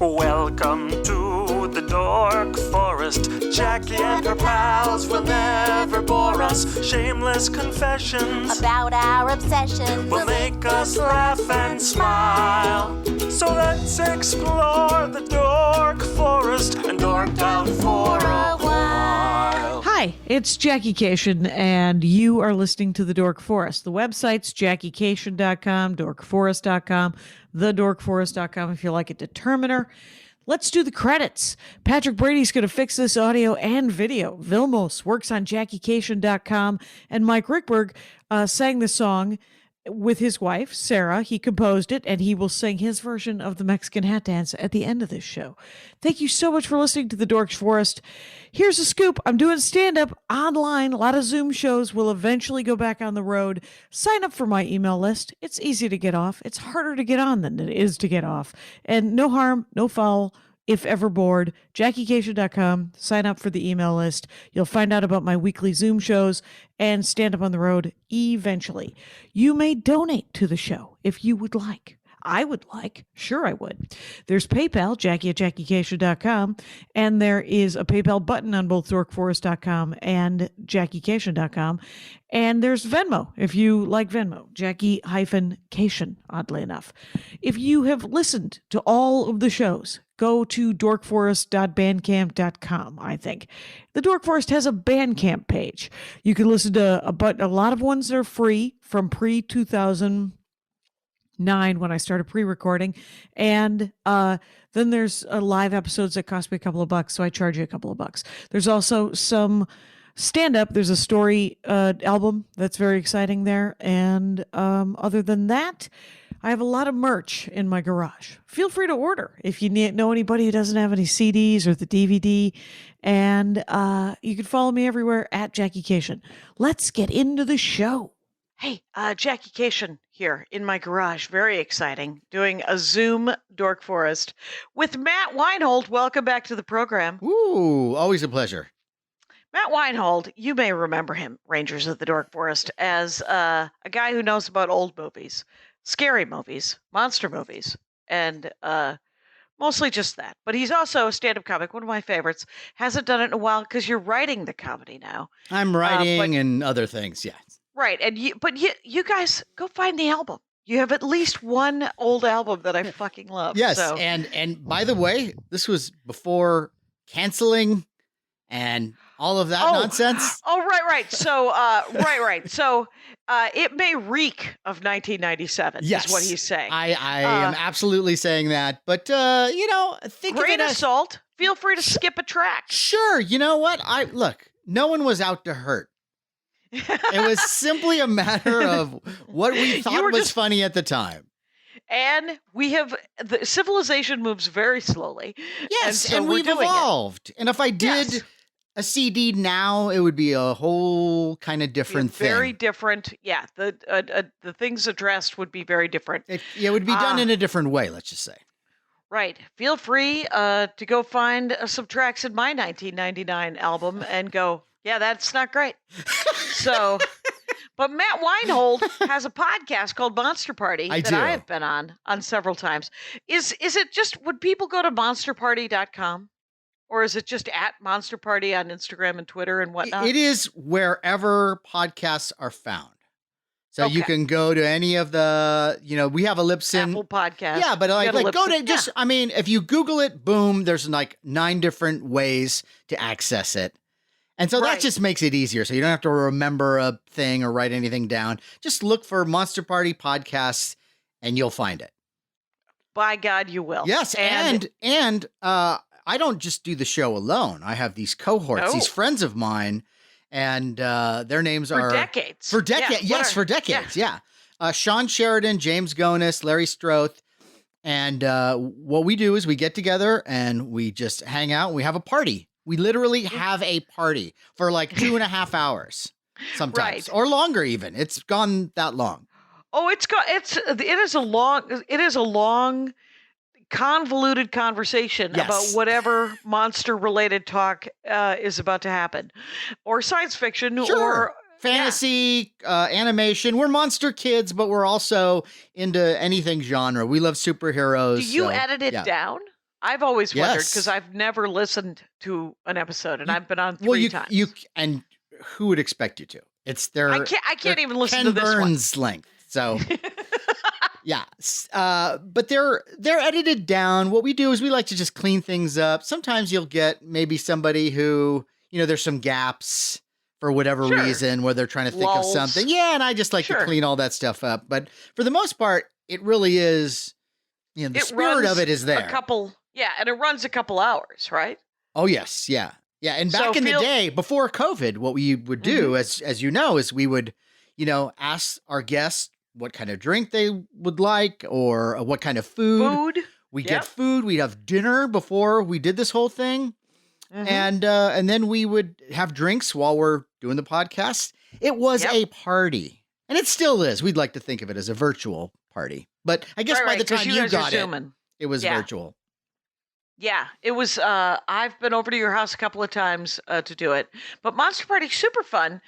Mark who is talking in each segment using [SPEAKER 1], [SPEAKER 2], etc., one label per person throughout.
[SPEAKER 1] Welcome to the Dork Forest. Jackie and her pals will never bore us. Shameless confessions
[SPEAKER 2] about our obsession
[SPEAKER 1] will make us laugh and smile. So let's explore the Dork Forest and dork out for a while.
[SPEAKER 3] Hi, it's Jackie Cation, and you are listening to The Dork Forest. The website's JackieCation.com, DorkForest.com, TheDorkForest.com if you like a determiner. Let's do the credits. Patrick Brady's going to fix this audio and video. Vilmos works on JackieCation.com, and Mike Rickberg sang the song with his wife, Sarah. He composed it, and he will sing his version of the Mexican hat dance at the end of this show. Thank you so much for listening to The Dork Forest. Here's a scoop. I'm doing stand-up online. A lot of Zoom shows will eventually go back on the road. Sign up for my email list. It's easy to get off. It's harder to get on than it is to get off. And no harm, no foul. If ever bored, JackieCation.com, sign up for the email list. You'll find out about my weekly Zoom shows and stand up on the road eventually. You may donate to the show if you would like. I would like. Sure, I would. There's PayPal, Jackie at JackieCation.com, and there is a PayPal button on both DorkForest.com and JackieCation.com. And there's Venmo, if you like Venmo, Jackie-Cation, oddly enough. If you have listened to all of the shows, go to dorkforest.bandcamp.com, I think. The Dork Forest has a Bandcamp page. You can listen to a lot of ones that are free from pre-2009 when I started pre-recording. And then there's live episodes that cost me a couple of bucks, so I charge you a couple of bucks. There's also some stand-up. There's a story album that's very exciting there. And other than that, I have a lot of merch in my garage. Feel free to order if you know anybody who doesn't have any CDs or the DVD. And you can follow me everywhere at Jackie Cation. Let's get into the show. Hey, Jackie Cation here in my garage. Very exciting. Doing a Zoom Dork Forest with Matt Weinhold. Welcome back to the program.
[SPEAKER 4] Ooh, always a pleasure.
[SPEAKER 3] Matt Weinhold, you may remember him, Rangers of the Dork Forest, as a guy who knows about old movies. Scary movies, monster movies, and mostly just that. But he's also a stand-up comic, one of my favorites. Hasn't done it in a while because you're writing the comedy now.
[SPEAKER 4] I'm writing and other things, yeah.
[SPEAKER 3] Right, and you guys go find the album. You have at least one old album that I fucking love.
[SPEAKER 4] Yes,
[SPEAKER 3] so.
[SPEAKER 4] and by the way, this was before canceling and all of that nonsense.
[SPEAKER 3] Oh, right. So, right. So, it may reek of 1997.
[SPEAKER 4] Yes,
[SPEAKER 3] is what he's saying.
[SPEAKER 4] I am absolutely saying that. But think
[SPEAKER 3] grain
[SPEAKER 4] of it
[SPEAKER 3] of salt. Feel free to skip a track.
[SPEAKER 4] Sure. You know what? No one was out to hurt. It was simply a matter of what we thought was funny at the time.
[SPEAKER 3] And the civilization moves very slowly.
[SPEAKER 4] Yes,
[SPEAKER 3] and
[SPEAKER 4] we've evolved. And if I did a CD now, it would be a whole kind of different thing.
[SPEAKER 3] Very different. Yeah, the things addressed would be very different.
[SPEAKER 4] It would be done in a different way, let's just say.
[SPEAKER 3] Right. Feel free to go find some tracks in my 1999 album and go, yeah, that's not great. So, but Matt Weinhold has a podcast called Monster Party I have been on several times. Is it just, would people go to monsterparty.com? Or is it just at Monster Party on Instagram and Twitter and whatnot?
[SPEAKER 4] It is wherever podcasts are found. So you can go to any of the, we have a Libsyn.
[SPEAKER 3] Apple Podcast.
[SPEAKER 4] Yeah, but go to just, if you Google it, boom, there's 9 different ways to access it. And so that just makes it easier. So you don't have to remember a thing or write anything down. Just look for Monster Party Podcasts and you'll find it.
[SPEAKER 3] By God, you will.
[SPEAKER 4] Yes. And I don't just do the show alone. I have these cohorts, these friends of mine, and their names are...
[SPEAKER 3] For decades.
[SPEAKER 4] For decades. For decades. Yeah. Sean Sheridan, James Gonis, Larry Stroth. And what we do is we get together and we just hang out. And we have a party. We literally have a party for 2.5 hours sometimes, or longer even. It's gone that long.
[SPEAKER 3] Oh, it is a long, convoluted conversation about whatever monster-related talk is about to happen, or science fiction, or
[SPEAKER 4] fantasy, animation. We're monster kids, but we're also into anything genre. We love superheroes.
[SPEAKER 3] Do you edit it down? I've always wondered
[SPEAKER 4] Yes.
[SPEAKER 3] because I've never listened to an episode, and I've been on
[SPEAKER 4] Well,
[SPEAKER 3] 3 times.
[SPEAKER 4] and who would expect you to? It's their
[SPEAKER 3] I can't
[SPEAKER 4] their
[SPEAKER 3] even listen
[SPEAKER 4] Ken
[SPEAKER 3] to this one.
[SPEAKER 4] Burns length. So yeah, but they're edited down. What we do is we like to just clean things up. Sometimes you'll get maybe somebody who, there's some gaps for whatever
[SPEAKER 3] Sure.
[SPEAKER 4] reason where they're trying to think of
[SPEAKER 3] Lulls.
[SPEAKER 4] something. Yeah, and I just like to
[SPEAKER 3] Sure.
[SPEAKER 4] clean all that stuff up. But for the most part, it really is, the
[SPEAKER 3] It
[SPEAKER 4] spirit
[SPEAKER 3] runs
[SPEAKER 4] of it is there.
[SPEAKER 3] and it runs a couple hours, right?
[SPEAKER 4] Oh, yes. Yeah. Yeah. And
[SPEAKER 3] So
[SPEAKER 4] back in the day, before COVID, what we would do, as you know, is we would, ask our guests what kind of drink they would like or what kind of food. We get
[SPEAKER 3] Yep.
[SPEAKER 4] food. We'd have dinner before we did this whole thing.
[SPEAKER 3] Mhm.
[SPEAKER 4] And then we would have drinks while we're doing the podcast. It was
[SPEAKER 3] Yep.
[SPEAKER 4] a party. And it still is. We'd like to think of it as a virtual party. But I guess by the
[SPEAKER 3] 'cause
[SPEAKER 4] time
[SPEAKER 3] you
[SPEAKER 4] you
[SPEAKER 3] guys are
[SPEAKER 4] got it,
[SPEAKER 3] Zooming.
[SPEAKER 4] it was
[SPEAKER 3] Yeah.
[SPEAKER 4] virtual.
[SPEAKER 3] Yeah, it was. I've been over to your house a couple of times to do it, but Monster Party super fun,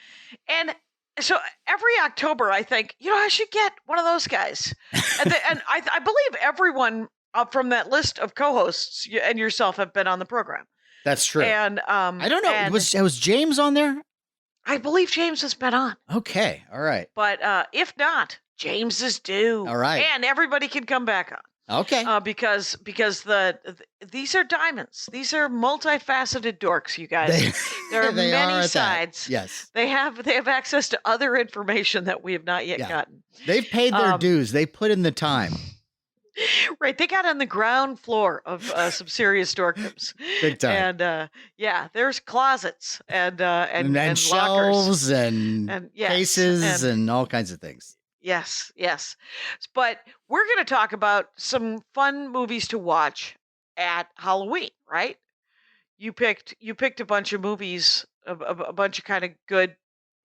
[SPEAKER 3] and so every October I think I should get one of those guys, and I believe everyone from that list of co-hosts and yourself have been on the program,
[SPEAKER 4] That's true.
[SPEAKER 3] and
[SPEAKER 4] I don't know.
[SPEAKER 3] and
[SPEAKER 4] Was James on there?
[SPEAKER 3] I believe James has been on,
[SPEAKER 4] Okay. All right.
[SPEAKER 3] but if not, James is due.
[SPEAKER 4] All right.
[SPEAKER 3] and everybody can come back on.
[SPEAKER 4] Okay.
[SPEAKER 3] Because these are diamonds. These are multifaceted dorks, you guys. There are
[SPEAKER 4] they are
[SPEAKER 3] many
[SPEAKER 4] at that.
[SPEAKER 3] sides.
[SPEAKER 4] Yes.
[SPEAKER 3] They have access to other information that we have not yet
[SPEAKER 4] Yeah.
[SPEAKER 3] gotten.
[SPEAKER 4] They've paid their dues. They put in the time.
[SPEAKER 3] Right, they got on the ground floor of some serious dorkdoms.
[SPEAKER 4] Big time.
[SPEAKER 3] And there's closets and lockers
[SPEAKER 4] shelves and
[SPEAKER 3] yes,
[SPEAKER 4] cases and all kinds of things.
[SPEAKER 3] Yes. But we're going to talk about some fun movies to watch at Halloween, right? You picked a bunch of movies, a bunch of kind of good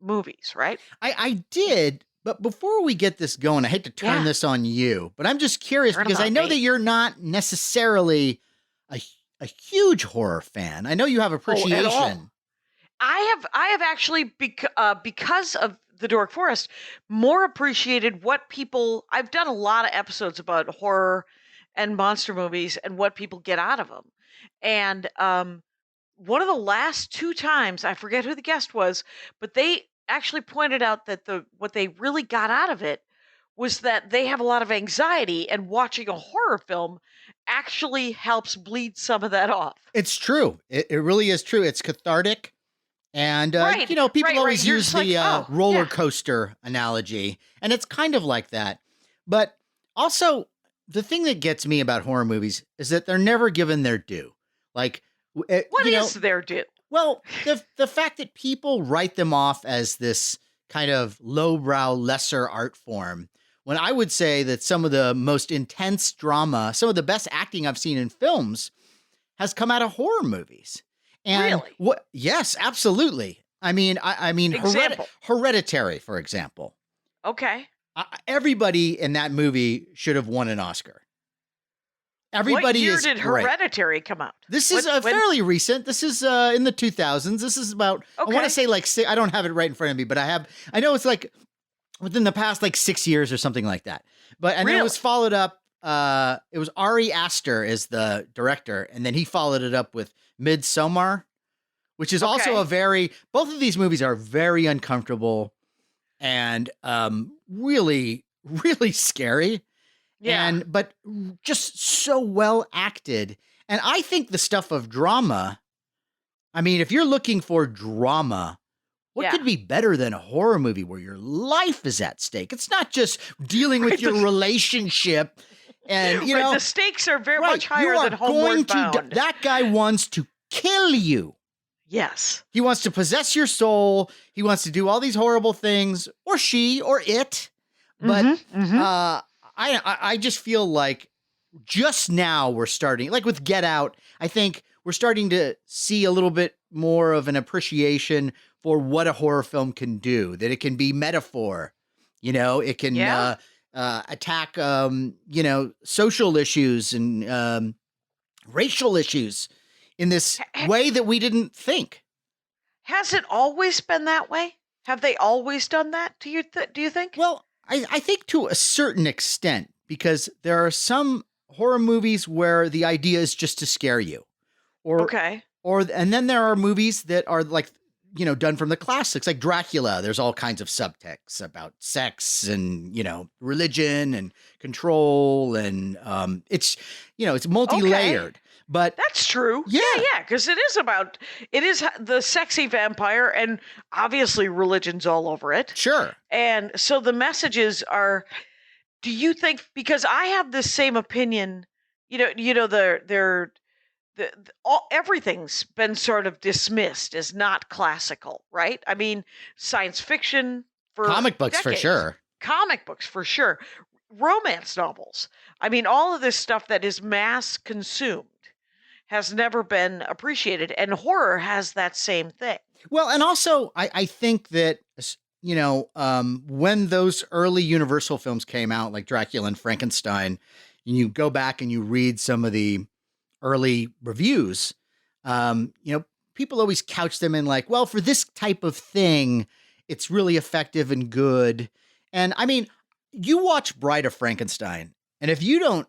[SPEAKER 3] movies, right?
[SPEAKER 4] I did, but before we get this going, I hate to turn
[SPEAKER 3] Yeah.
[SPEAKER 4] this on you, but I'm just curious
[SPEAKER 3] Turn 'em
[SPEAKER 4] because I
[SPEAKER 3] on
[SPEAKER 4] know
[SPEAKER 3] me.
[SPEAKER 4] that you're not necessarily a huge horror fan. I know you have appreciation.
[SPEAKER 3] at all. I have actually because of the Dork Forest more appreciated what people. I've done a lot of episodes about horror and monster movies and what people get out of them. And one of the last 2 times, I forget who the guest was, but they actually pointed out that what they really got out of it was that they have a lot of anxiety, and watching a horror film actually helps bleed some of that off.
[SPEAKER 4] It's true. It really is true. It's cathartic. And,
[SPEAKER 3] Right,
[SPEAKER 4] people
[SPEAKER 3] right.
[SPEAKER 4] always
[SPEAKER 3] You're
[SPEAKER 4] use
[SPEAKER 3] just
[SPEAKER 4] the
[SPEAKER 3] like, oh,
[SPEAKER 4] roller
[SPEAKER 3] yeah.
[SPEAKER 4] coaster analogy, and it's kind of like that. But also, the thing that gets me about horror movies is that they're never given their due. Like,
[SPEAKER 3] What is their due?
[SPEAKER 4] well, the fact that people write them off as this kind of lowbrow, lesser art form, when I would say that some of the most intense drama, some of the best acting I've seen in films has come out of horror movies. And
[SPEAKER 3] Really?
[SPEAKER 4] Yes, absolutely. I mean,
[SPEAKER 3] Example.
[SPEAKER 4] Hereditary, for example.
[SPEAKER 3] Okay.
[SPEAKER 4] Everybody in that movie should have won an Oscar. Everybody
[SPEAKER 3] What year
[SPEAKER 4] is
[SPEAKER 3] did
[SPEAKER 4] great.
[SPEAKER 3] Hereditary come out?
[SPEAKER 4] This is
[SPEAKER 3] When-
[SPEAKER 4] fairly recent. This is in the 2000s. This is about, I want
[SPEAKER 3] Okay.
[SPEAKER 4] to say I don't have it right in front of me, but I know it's like within the past like 6 years or something like that. Then it was
[SPEAKER 3] Really?
[SPEAKER 4] followed up. It was Ari Aster is the director, and then he followed it up with Midsommar, which is also both of these movies are very uncomfortable and really, really scary.
[SPEAKER 3] Yeah.
[SPEAKER 4] But just so well acted. And I think the stuff of drama, I mean, if you're looking for drama, what
[SPEAKER 3] Yeah.
[SPEAKER 4] could be better than a horror movie where your life is at stake? It's not just dealing with
[SPEAKER 3] Right,
[SPEAKER 4] your
[SPEAKER 3] the-
[SPEAKER 4] relationship and,
[SPEAKER 3] Right, the stakes are very much
[SPEAKER 4] right, you
[SPEAKER 3] higher
[SPEAKER 4] are
[SPEAKER 3] than
[SPEAKER 4] going
[SPEAKER 3] Homeward
[SPEAKER 4] to
[SPEAKER 3] Bound.
[SPEAKER 4] that guy wants to kill you.
[SPEAKER 3] Yes.
[SPEAKER 4] He wants to possess your soul. He wants to do all these horrible things, or she, or it. But I just feel like just now we're starting, like with Get Out, I think we're starting to see a little bit more of an appreciation for what a horror film can do, that it can be metaphor. It can
[SPEAKER 3] Yeah.
[SPEAKER 4] attack, social issues and racial issues in this way that we didn't think.
[SPEAKER 3] Has it always been that way? Have they always done that? Do you think?
[SPEAKER 4] Well, I think to a certain extent, because there are some horror movies where the idea is just to scare you.
[SPEAKER 5] Okay.
[SPEAKER 4] And then there are movies that are like, done from the classics, like Dracula. There's all kinds of subtexts about sex and, religion and control. And it's multi-layered.
[SPEAKER 5] Okay.
[SPEAKER 4] But
[SPEAKER 5] that's true.
[SPEAKER 4] Yeah.
[SPEAKER 5] Yeah. Because it is the sexy vampire, and obviously religion's all over it.
[SPEAKER 4] Sure.
[SPEAKER 5] And so the messages are, do you think, because I have the same opinion, everything's been sort of dismissed as not classical, right? I mean, science fiction for
[SPEAKER 4] comic books
[SPEAKER 5] decades.
[SPEAKER 4] for sure.
[SPEAKER 5] Comic books for sure. Romance novels. I mean, all of this stuff that is mass consumed has never been appreciated, and horror has that same thing.
[SPEAKER 4] Well, and also I think that, when those early Universal films came out, like Dracula and Frankenstein, and you go back and you read some of the early reviews, people always couch them in like, well, for this type of thing, it's really effective and good. And I mean, you watch Bride of Frankenstein, and if you don't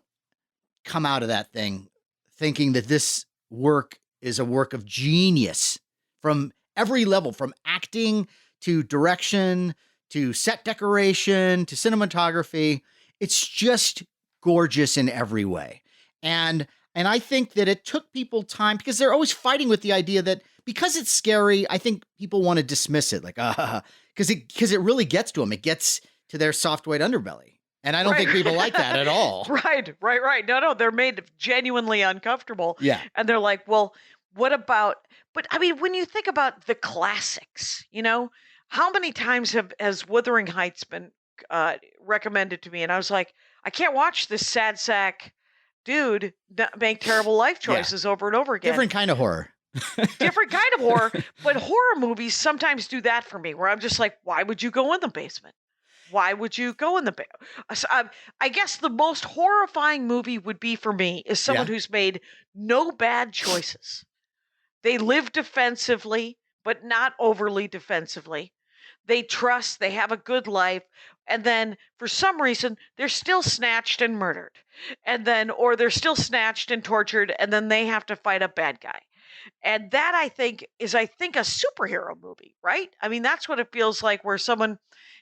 [SPEAKER 4] come out of that thing thinking that this work is a work of genius from every level, from acting to direction to set decoration to cinematography, it's just gorgeous in every way. And I think that it took people time, because they're always fighting with the idea that because it's scary, I think people want to dismiss it, like, because it really gets to them. It gets to their soft white underbelly. And I don't think people like that at all.
[SPEAKER 5] Right. No, they're made genuinely uncomfortable.
[SPEAKER 4] Yeah.
[SPEAKER 5] And they're like, well, what about, but I mean, when you think about the classics, how many times has Wuthering Heights been recommended to me? And I was like, I can't watch this sad sack dude make terrible life choices over and over again.
[SPEAKER 4] Different kind of horror.
[SPEAKER 5] Different kind of horror. But horror movies sometimes do that for me, where I'm just like, why would you go in the basement? Why would you go in the basement? I guess the most horrifying movie would be for me is someone who's made no bad choices. They live defensively, but not overly defensively. They trust, they have a good life, and then for some reason they're still snatched and murdered. Or they're still snatched and tortured, and then they have to fight a bad guy. And that, I think, is a superhero movie, right? I mean, that's what it feels like, where someone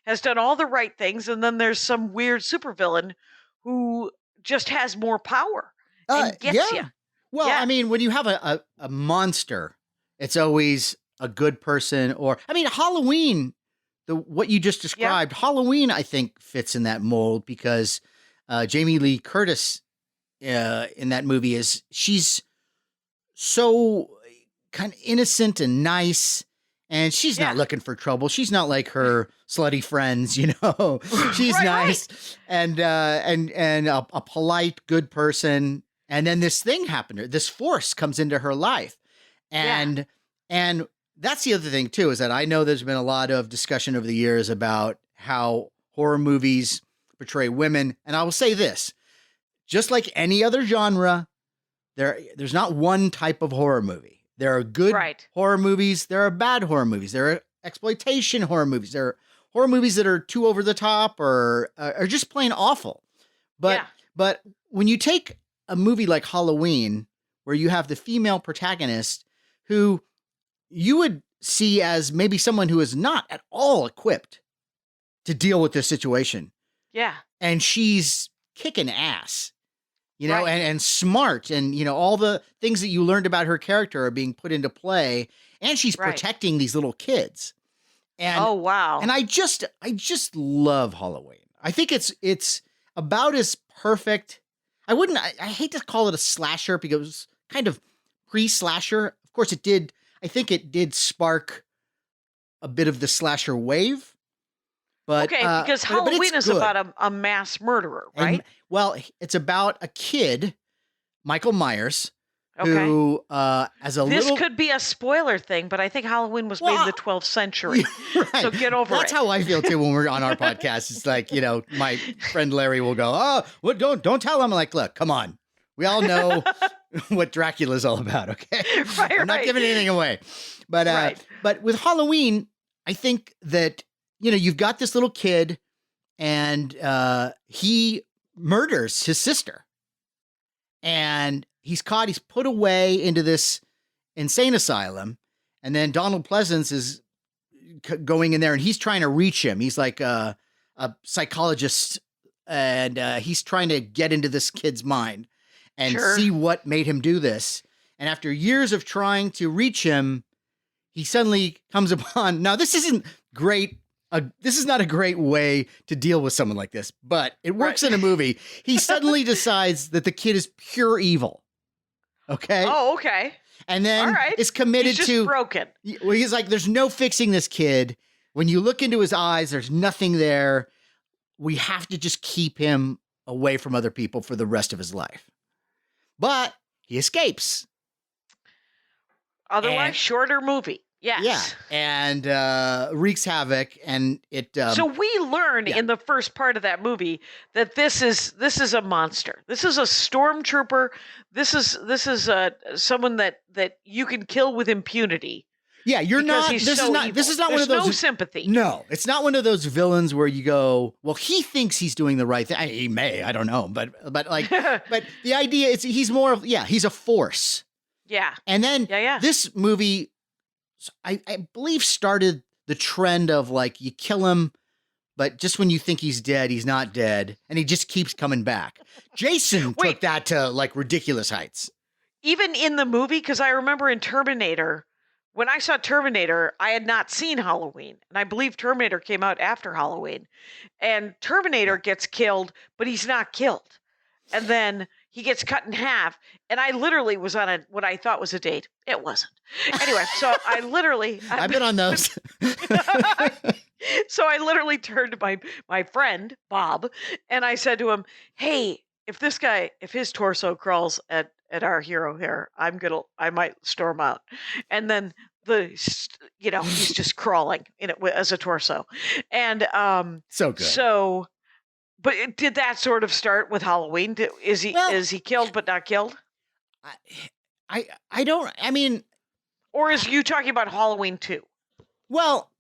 [SPEAKER 5] has done all the right things, and then there's some weird supervillain who just has more power and gets you.
[SPEAKER 4] Well, I mean, when you have a monster, it's always a good person. Or, I mean, Halloween, what you just described, Halloween, I think, fits in that mold, because Jamie Lee Curtis in that movie she's so kind of innocent and nice, and she's not looking for trouble. She's not like her slutty friends, She's nice and a polite, good person. And then this thing happened to her. This force comes into her life, and that's the other thing too, is that I know there's been a lot of discussion over the years about how horror movies portray women, and I will say this: just like any other genre, there's not one type of horror movie. There are good horror movies. There are bad horror movies. There are exploitation horror movies. There are horror movies that are too over the top or are just plain awful. But when you take a movie like Halloween, where you have the female protagonist who you would see as maybe someone who is not at all equipped to deal with this situation.
[SPEAKER 5] Yeah.
[SPEAKER 4] And she's kicking ass. And smart, and, all the things that you learned about her character are being put into play, and she's protecting these little kids. And,
[SPEAKER 5] oh, wow.
[SPEAKER 4] And I just love Halloween. I think it's about as perfect. I hate to call it a slasher, because it was kind of pre-slasher. Of course I think it did spark a bit of the slasher wave. But,
[SPEAKER 5] because Halloween is about a mass murderer, right?
[SPEAKER 4] Well, it's about a kid, Michael Myers, who,
[SPEAKER 5] This could be a spoiler thing, but I think Halloween was made in the 12th century. Right. So get over
[SPEAKER 4] That's how I feel too when we're on our podcast. It's like, my friend Larry will go, "Oh, well, don't tell him." I'm like, look, come on. We all know what Dracula's all about, okay? I'm not giving anything away. But with Halloween, I think that, you've got this little kid, and he murders his sister. and he's caught. He's put away into this insane asylum, and then Donald Pleasance is going in there, and he's trying to reach him. He's like a psychologist, and he's trying to get into this kid's mind and see what made him do this. And after years of trying to reach him, he suddenly comes upon. Now, this isn't great. This is not a great way to deal with someone like this, but it works in a movie. He suddenly decides that the kid is pure evil. Okay.
[SPEAKER 5] Oh, okay.
[SPEAKER 4] And then is committed
[SPEAKER 5] he's just broken.
[SPEAKER 4] Well, he's like, there's no fixing this kid. When you look into his eyes, there's nothing there. We have to just keep him away from other people for the rest of his life. But he escapes.
[SPEAKER 5] Otherwise, shorter movie. Yes.
[SPEAKER 4] Yeah. And wreaks havoc. And it.
[SPEAKER 5] So we learn in the first part of that movie that this is a monster. This is a stormtrooper. This is someone that you can kill with impunity.
[SPEAKER 4] Yeah, you're not. This is not.
[SPEAKER 5] Evil.
[SPEAKER 4] This is not
[SPEAKER 5] There's
[SPEAKER 4] one of those.
[SPEAKER 5] No sympathy.
[SPEAKER 4] No, it's not one of those villains where you go, well, he thinks he's doing the right thing. He may. I don't know, but like, but the idea is he's more of he's a force.
[SPEAKER 5] Yeah.
[SPEAKER 4] And then this movie, I believe, started the trend of like you kill him, but just when you think he's dead, he's not dead, and he just keeps coming back. Jason took that to like ridiculous heights.
[SPEAKER 5] Even in the movie, because I remember in Terminator. When I saw Terminator, I had not seen Halloween, and I believe Terminator came out after Halloween. And Terminator gets killed, but he's not killed. And then he gets cut in half, and I literally was on what I thought was a date. It wasn't. Anyway, so I literally...
[SPEAKER 4] I've been on those.
[SPEAKER 5] So I literally turned to my friend, Bob, and I said to him, hey, if his torso crawls at our hero here, I might storm out. And then he's just crawling in it as a torso. And
[SPEAKER 4] so good.
[SPEAKER 5] So, but did that sort of start with Halloween? Is he killed but not killed?
[SPEAKER 4] I don't. I mean,
[SPEAKER 5] or is you talking about Halloween 2?
[SPEAKER 4] Well,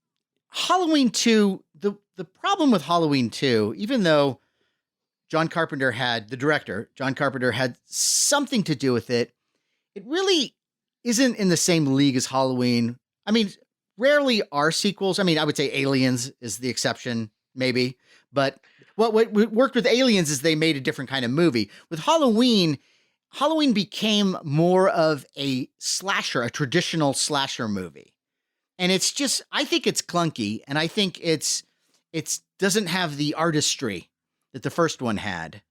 [SPEAKER 4] Halloween 2. The problem with Halloween 2, even though the director, John Carpenter, had something to do with it. It really isn't in the same league as Halloween. I mean, rarely are sequels. I mean, I would say Aliens is the exception, maybe. But what worked with Aliens is they made a different kind of movie. With Halloween became more of a slasher, a traditional slasher movie. And it's just, I think it's clunky, and I think it doesn't have the artistry that the first one had.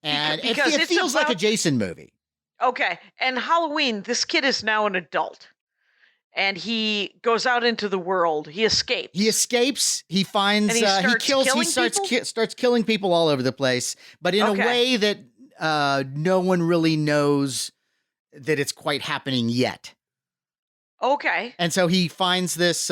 [SPEAKER 4] And it feels like a Jason movie.
[SPEAKER 5] Okay. And Halloween, this kid is now an adult. And he goes out into the world. He escapes. He finds, he starts killing people all over the place, but in a way that no one really knows that it's quite happening yet. Okay.
[SPEAKER 4] And so he finds this,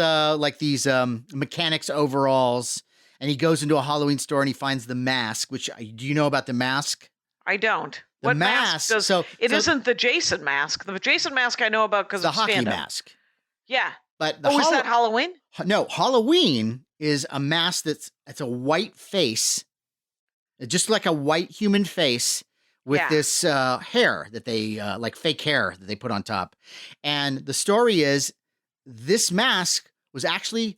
[SPEAKER 4] these mechanics overalls, and he goes into a Halloween store and he finds the mask, do you know about the mask?
[SPEAKER 5] I don't.
[SPEAKER 4] What mask does,
[SPEAKER 5] isn't the Jason mask. The Jason mask I know about because of
[SPEAKER 4] the
[SPEAKER 5] stand-up.
[SPEAKER 4] hockey mask.
[SPEAKER 5] Yeah.
[SPEAKER 4] But
[SPEAKER 5] is that Halloween?
[SPEAKER 4] No, Halloween is a mask it's a white face, just like a white human face with this hair that they, like fake hair that they put on top. And the story is this mask was actually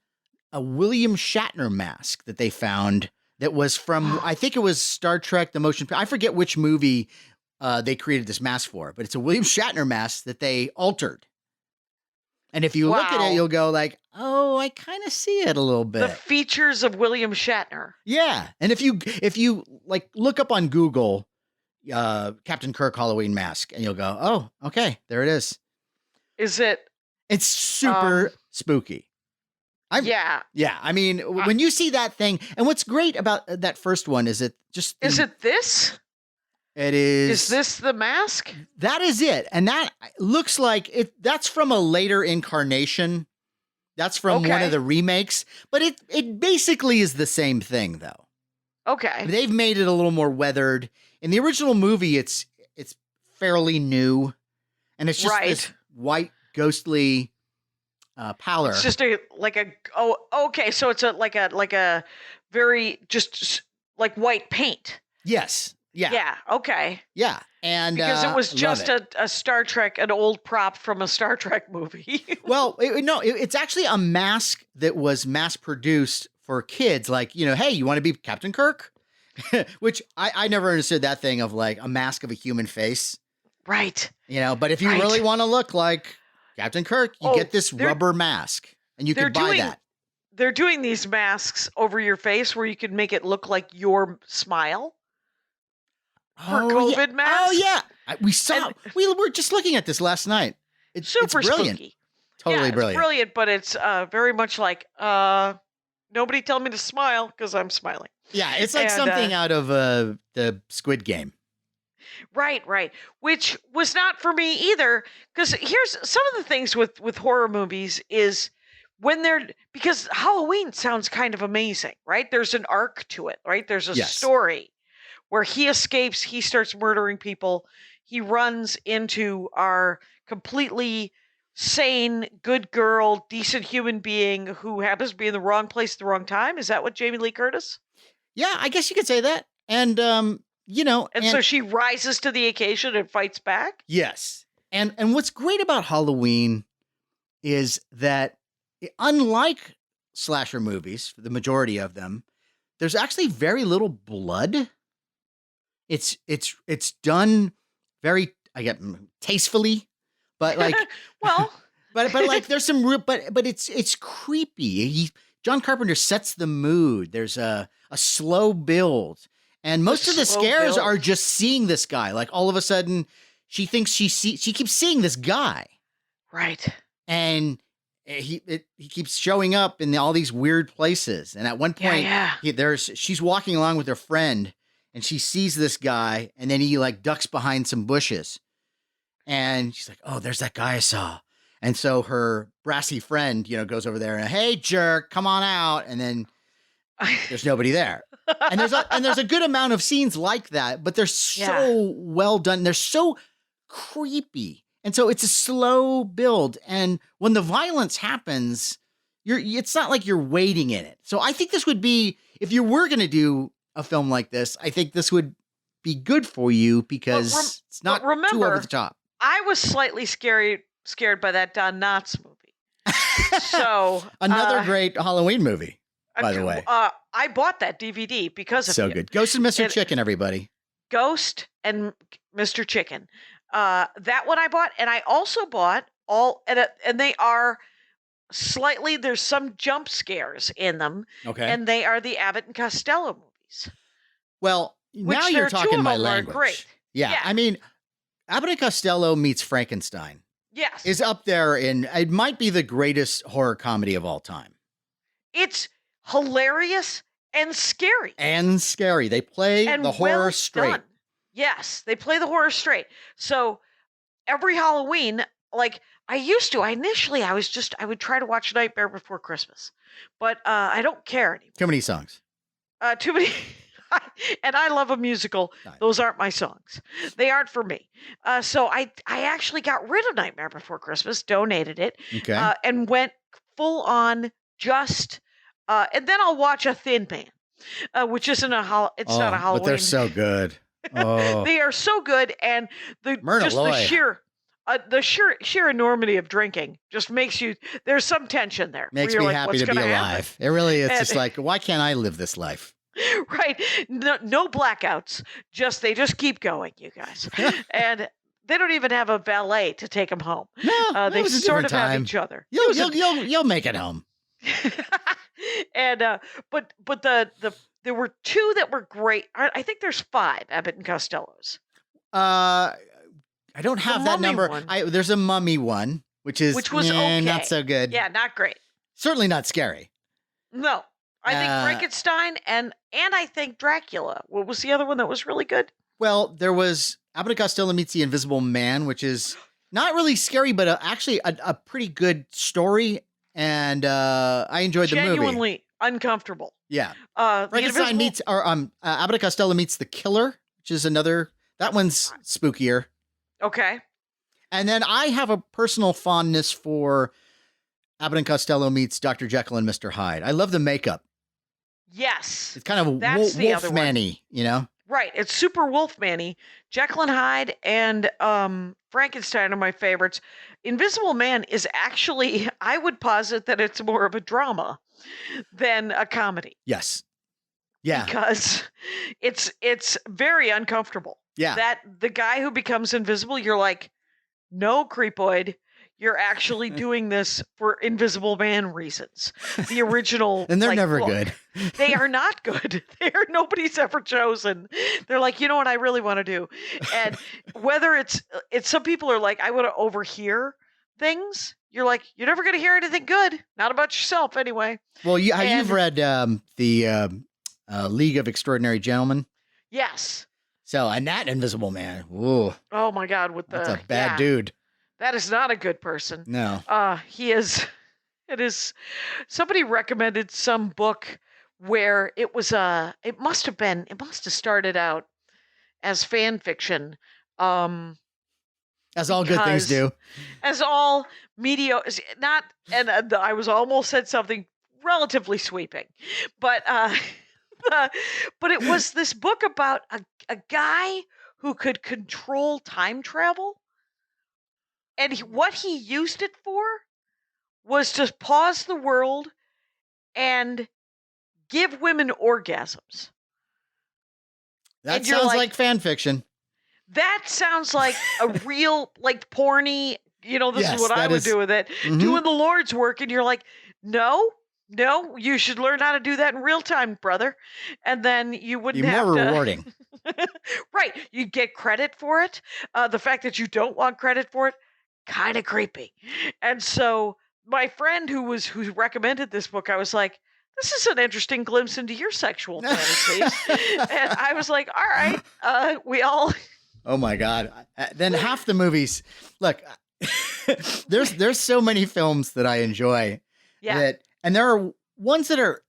[SPEAKER 4] a William Shatner mask that they found that was from, I think it was Star Trek, the motion. I forget which movie they created this mask for, but it's a William Shatner mask that they altered. And if you look at it, you'll go like, oh, I kind of see it a little bit.
[SPEAKER 5] The features of William Shatner.
[SPEAKER 4] Yeah. And if you like look up on Google, Captain Kirk Halloween mask, and you'll go, oh, okay, there it is.
[SPEAKER 5] Is it?
[SPEAKER 4] It's super spooky.
[SPEAKER 5] Yeah.
[SPEAKER 4] I mean, when you see that thing, and what's great about that first one is it just...
[SPEAKER 5] Is it this?
[SPEAKER 4] It is...
[SPEAKER 5] Is this the mask?
[SPEAKER 4] That is it. And that looks like it. That's from a later incarnation. That's from one of the remakes. But it basically is the same thing, though.
[SPEAKER 5] Okay.
[SPEAKER 4] They've made it a little more weathered. In the original movie, it's fairly new. And it's just this white, ghostly... pallor.
[SPEAKER 5] It's just okay. So it's like a very just like white paint.
[SPEAKER 4] Yes. Yeah.
[SPEAKER 5] Yeah. Okay.
[SPEAKER 4] Yeah. And
[SPEAKER 5] Because it was
[SPEAKER 4] love
[SPEAKER 5] just
[SPEAKER 4] it.
[SPEAKER 5] a Star Trek, an old prop from a Star Trek movie.
[SPEAKER 4] Well, it's actually a mask that was mass produced for kids. Like, hey, you want to be Captain Kirk? Which I never understood that thing of like a mask of a human face.
[SPEAKER 5] Right.
[SPEAKER 4] But if you
[SPEAKER 5] Right.
[SPEAKER 4] really want to look like Captain Kirk, you get this rubber mask and you can buy that.
[SPEAKER 5] They're doing these masks over your face where you can make it look like your smile. For COVID masks.
[SPEAKER 4] Oh, yeah. We were just looking at this last night. It's
[SPEAKER 5] Super
[SPEAKER 4] brilliant.
[SPEAKER 5] spooky.
[SPEAKER 4] Totally
[SPEAKER 5] It's
[SPEAKER 4] brilliant.
[SPEAKER 5] brilliant, but it's very much like, nobody tell me to smile because I'm smiling.
[SPEAKER 4] Yeah, it's like something out of the Squid Game.
[SPEAKER 5] Right. Which was not for me either. Because here's some of the things with horror movies is because Halloween sounds kind of amazing, right? There's an arc to it, right? There's a story where he escapes, he starts murdering people, he runs into our completely sane, good girl, decent human being who happens to be in the wrong place at the wrong time. Is that what Jamie Lee Curtis?
[SPEAKER 4] Yeah, I guess you could say that. And and
[SPEAKER 5] so she rises to the occasion and fights back.
[SPEAKER 4] Yes. And what's great about Halloween is that unlike slasher movies, the majority of them, there's actually very little blood. It's done very, tastefully, but like,
[SPEAKER 5] well,
[SPEAKER 4] but like there's some real, but it's creepy. John Carpenter sets the mood. There's a slow build, and most of the scares are just seeing this guy. Like all of a sudden, she thinks she keeps seeing this guy,
[SPEAKER 5] right?
[SPEAKER 4] And he keeps showing up in all these weird places. And at one point, she's walking along with her friend, and she sees this guy, and then he like ducks behind some bushes, and she's like, "Oh, there's that guy I saw." And so her brassy friend, goes over there and, "Hey, jerk, come on out." And then there's nobody there. And there's a good amount of scenes like that, but they're so well done. They're so creepy. And so it's a slow build. And when the violence happens, it's not like you're waiting in it. So I think this would be, if you were going to do a film like this, I think this would be good for you because it's not too over the top.
[SPEAKER 5] I was slightly scared by that Don Knotts movie. So
[SPEAKER 4] another great Halloween movie, by the way.
[SPEAKER 5] I bought that DVD because of
[SPEAKER 4] so good. Ghost and Mr. Chicken, everybody.
[SPEAKER 5] Ghost and Mr. Chicken. That one I bought, and I also bought and they are slightly. There's some jump scares in them.
[SPEAKER 4] Okay,
[SPEAKER 5] and they are the Abbott and Costello movies.
[SPEAKER 4] Well, now you're talking my language.
[SPEAKER 5] Great.
[SPEAKER 4] Yeah, I mean, Abbott and Costello meets Frankenstein.
[SPEAKER 5] Yes.
[SPEAKER 4] Is up there it might be the greatest horror comedy of all time.
[SPEAKER 5] It's hilarious and scary.
[SPEAKER 4] They play the horror straight.
[SPEAKER 5] Done. Yes, they play the horror straight. So every Halloween, like initially I would try to watch Nightmare Before Christmas, but I don't care anymore.
[SPEAKER 4] Too many songs.
[SPEAKER 5] Too many. And I love a musical. Right. Those aren't my songs. They aren't for me. So I actually got rid of Nightmare Before Christmas, donated it, and went full on just. And then I'll watch a Thin Man, which isn't not a Halloween.
[SPEAKER 4] But they're so good. Oh.
[SPEAKER 5] They are so good, and the sheer enormity of drinking just makes you. There's some tension there.
[SPEAKER 4] Makes me happy to be alive.
[SPEAKER 5] Happen?
[SPEAKER 4] It really is. Just like, why can't I live this life?
[SPEAKER 5] Right. No blackouts. They just keep going, you guys. And they don't even have a valet to take them home.
[SPEAKER 4] No,
[SPEAKER 5] they sort of have each other.
[SPEAKER 4] You'll make it home.
[SPEAKER 5] And but there were two that were great. I think there's 5 Abbott and Costellos.
[SPEAKER 4] I don't have that number. There's a mummy one, which was okay. Not so good.
[SPEAKER 5] Yeah, not great.
[SPEAKER 4] Certainly not scary.
[SPEAKER 5] No. I think Frankenstein and I think Dracula. What was the other one that was really good?
[SPEAKER 4] Well, there was Abbott and Costello Meets the Invisible Man, which is not really scary, but actually a pretty good story. And I enjoyed the movie.
[SPEAKER 5] Genuinely uncomfortable.
[SPEAKER 4] Yeah. Frankenstein meets, or Abbott and Costello Meets the Killer, which is that one's spookier.
[SPEAKER 5] Okay.
[SPEAKER 4] And then I have a personal fondness for Abbott and Costello Meets Dr. Jekyll and Mr. Hyde. I love the makeup.
[SPEAKER 5] Yes.
[SPEAKER 4] It's kind of Wolfman-y,
[SPEAKER 5] Right. It's super Wolfman-y. Jekyll and Hyde and Frankenstein are my favorites. Invisible Man is actually, I would posit that it's more of a drama than a comedy
[SPEAKER 4] Yes. Yeah.
[SPEAKER 5] because it's very uncomfortable.
[SPEAKER 4] Yeah.
[SPEAKER 5] That the guy who becomes invisible, you're like, no, creepoid. You're actually doing this for Invisible Man reasons. The original,
[SPEAKER 4] And they're
[SPEAKER 5] like,
[SPEAKER 4] never
[SPEAKER 5] book.
[SPEAKER 4] good.
[SPEAKER 5] They are not good. They're nobody's ever chosen. They're like, you know what I really want to do, and whether it's some people are like, I want to overhear things. You're like, you're never going to hear anything good, not about yourself anyway.
[SPEAKER 4] Well, you've
[SPEAKER 5] And-
[SPEAKER 4] read the League of Extraordinary Gentlemen.
[SPEAKER 5] Yes.
[SPEAKER 4] So, and that Invisible Man, ooh,
[SPEAKER 5] Oh my God, with the
[SPEAKER 4] that's a bad
[SPEAKER 5] yeah,
[SPEAKER 4] dude.
[SPEAKER 5] that is not a good person.
[SPEAKER 4] No.
[SPEAKER 5] He is. It is. Somebody recommended some book where it was it must have started out as fan fiction.
[SPEAKER 4] As all good things
[SPEAKER 5] because-
[SPEAKER 4] do.
[SPEAKER 5] As all media not and I was almost said something relatively sweeping, but but it was this book about a guy who could control time travel, and what he used it for was to pause the world and give women orgasms.
[SPEAKER 4] That
[SPEAKER 5] And you're
[SPEAKER 4] sounds
[SPEAKER 5] like-
[SPEAKER 4] like fan fiction.
[SPEAKER 5] That sounds like a real, like, porny, this
[SPEAKER 4] Yes,
[SPEAKER 5] is what I
[SPEAKER 4] that
[SPEAKER 5] would
[SPEAKER 4] is-
[SPEAKER 5] do with it.
[SPEAKER 4] Mhm.
[SPEAKER 5] Doing the Lord's work, and you're like, no, you should learn how to do that in real time, brother. And then you
[SPEAKER 4] Be
[SPEAKER 5] wouldn't
[SPEAKER 4] more
[SPEAKER 5] have to.
[SPEAKER 4] rewarding.
[SPEAKER 5] Right. You'd get credit for it. The fact that you don't want credit for it, kind of creepy. And so my friend who recommended this book, I was like, this is an interesting glimpse into your sexual fantasies. And I was like, all right, we all.
[SPEAKER 4] Oh my God. Then half the movies, look, there's so many films that I enjoy
[SPEAKER 5] Yeah.
[SPEAKER 4] and there are ones that are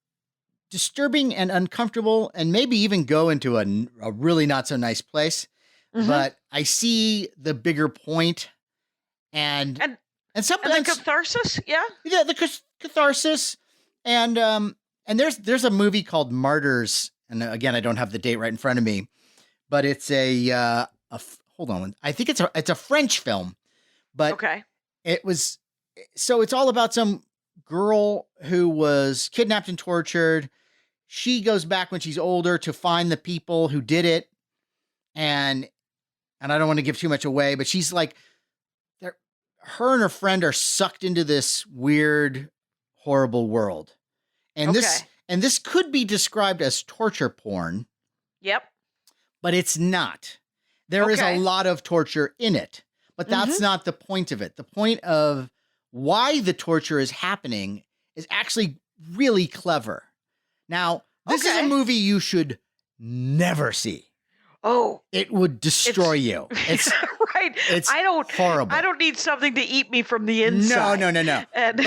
[SPEAKER 4] disturbing and uncomfortable and maybe even go into a really not so nice place.
[SPEAKER 5] Mhm.
[SPEAKER 4] But I see the bigger point and
[SPEAKER 5] And the
[SPEAKER 4] sometimes
[SPEAKER 5] catharsis, yeah.
[SPEAKER 4] yeah, the catharsis and there's a movie called Martyrs, and again I don't have the date right in front of me, but it's hold on, I think it's a French film, but
[SPEAKER 5] Okay.
[SPEAKER 4] it's all about some girl who was kidnapped and tortured. She goes back when she's older to find the people who did it, and I don't want to give too much away, but she's like, her and her friend are sucked into this weird, horrible world. And this could be described as torture porn,
[SPEAKER 5] Yep.
[SPEAKER 4] but it's not. There is a
[SPEAKER 5] Okay.
[SPEAKER 4] lot of torture in it, but that's not the point of it. The point of why the torture is happening is actually really clever. Now, this is a
[SPEAKER 5] Okay.
[SPEAKER 4] movie you should never see.
[SPEAKER 5] Oh,
[SPEAKER 4] It would destroy you. It's
[SPEAKER 5] right.
[SPEAKER 4] it's
[SPEAKER 5] I don't.
[SPEAKER 4] horrible.
[SPEAKER 5] I don't need something to eat me from the inside.
[SPEAKER 4] No.
[SPEAKER 5] And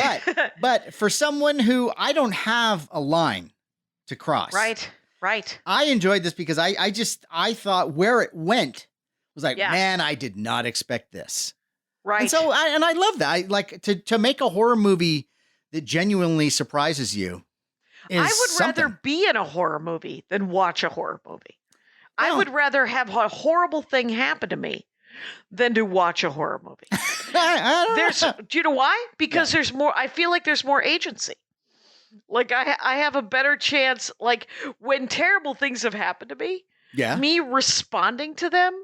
[SPEAKER 4] But for someone who I don't have a line to cross.
[SPEAKER 5] right.
[SPEAKER 4] I enjoyed this because I thought where it went was like,
[SPEAKER 5] Yeah.
[SPEAKER 4] man, I did not expect this.
[SPEAKER 5] Right.
[SPEAKER 4] And so I love that. I like to make a horror movie that genuinely surprises you.
[SPEAKER 5] I would rather be in a horror movie than watch a horror movie. I
[SPEAKER 4] Well-
[SPEAKER 5] would rather have a horrible thing happen to me than to watch a horror movie.
[SPEAKER 4] I don't know.
[SPEAKER 5] Do you know why? Because there's more. I feel like there's more agency. Like I have a better chance. Like when terrible things have happened to me,
[SPEAKER 4] Yeah.
[SPEAKER 5] me responding to them.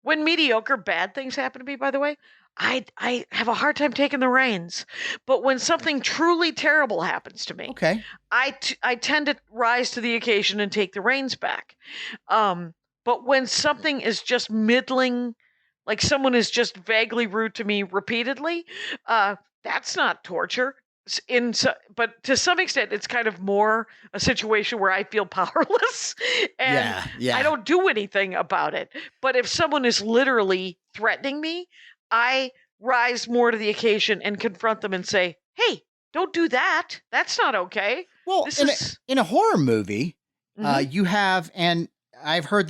[SPEAKER 5] When mediocre bad things happen to me, by the way, I have a hard time taking the reins. But when something truly terrible happens to me,
[SPEAKER 4] Okay.
[SPEAKER 5] I tend to rise to the occasion and take the reins back. But when something is just middling, like someone is just vaguely rude to me repeatedly, that's not torture. But to some extent, it's kind of more a situation where I feel powerless and
[SPEAKER 4] Yeah.
[SPEAKER 5] I don't do anything about it. But if someone is literally threatening me, I rise more to the occasion and confront them and say, "Hey, don't do that. That's not okay."
[SPEAKER 4] Well,
[SPEAKER 5] This
[SPEAKER 4] in
[SPEAKER 5] is
[SPEAKER 4] in a horror movie,
[SPEAKER 5] Mhm.
[SPEAKER 4] you have, and I've heard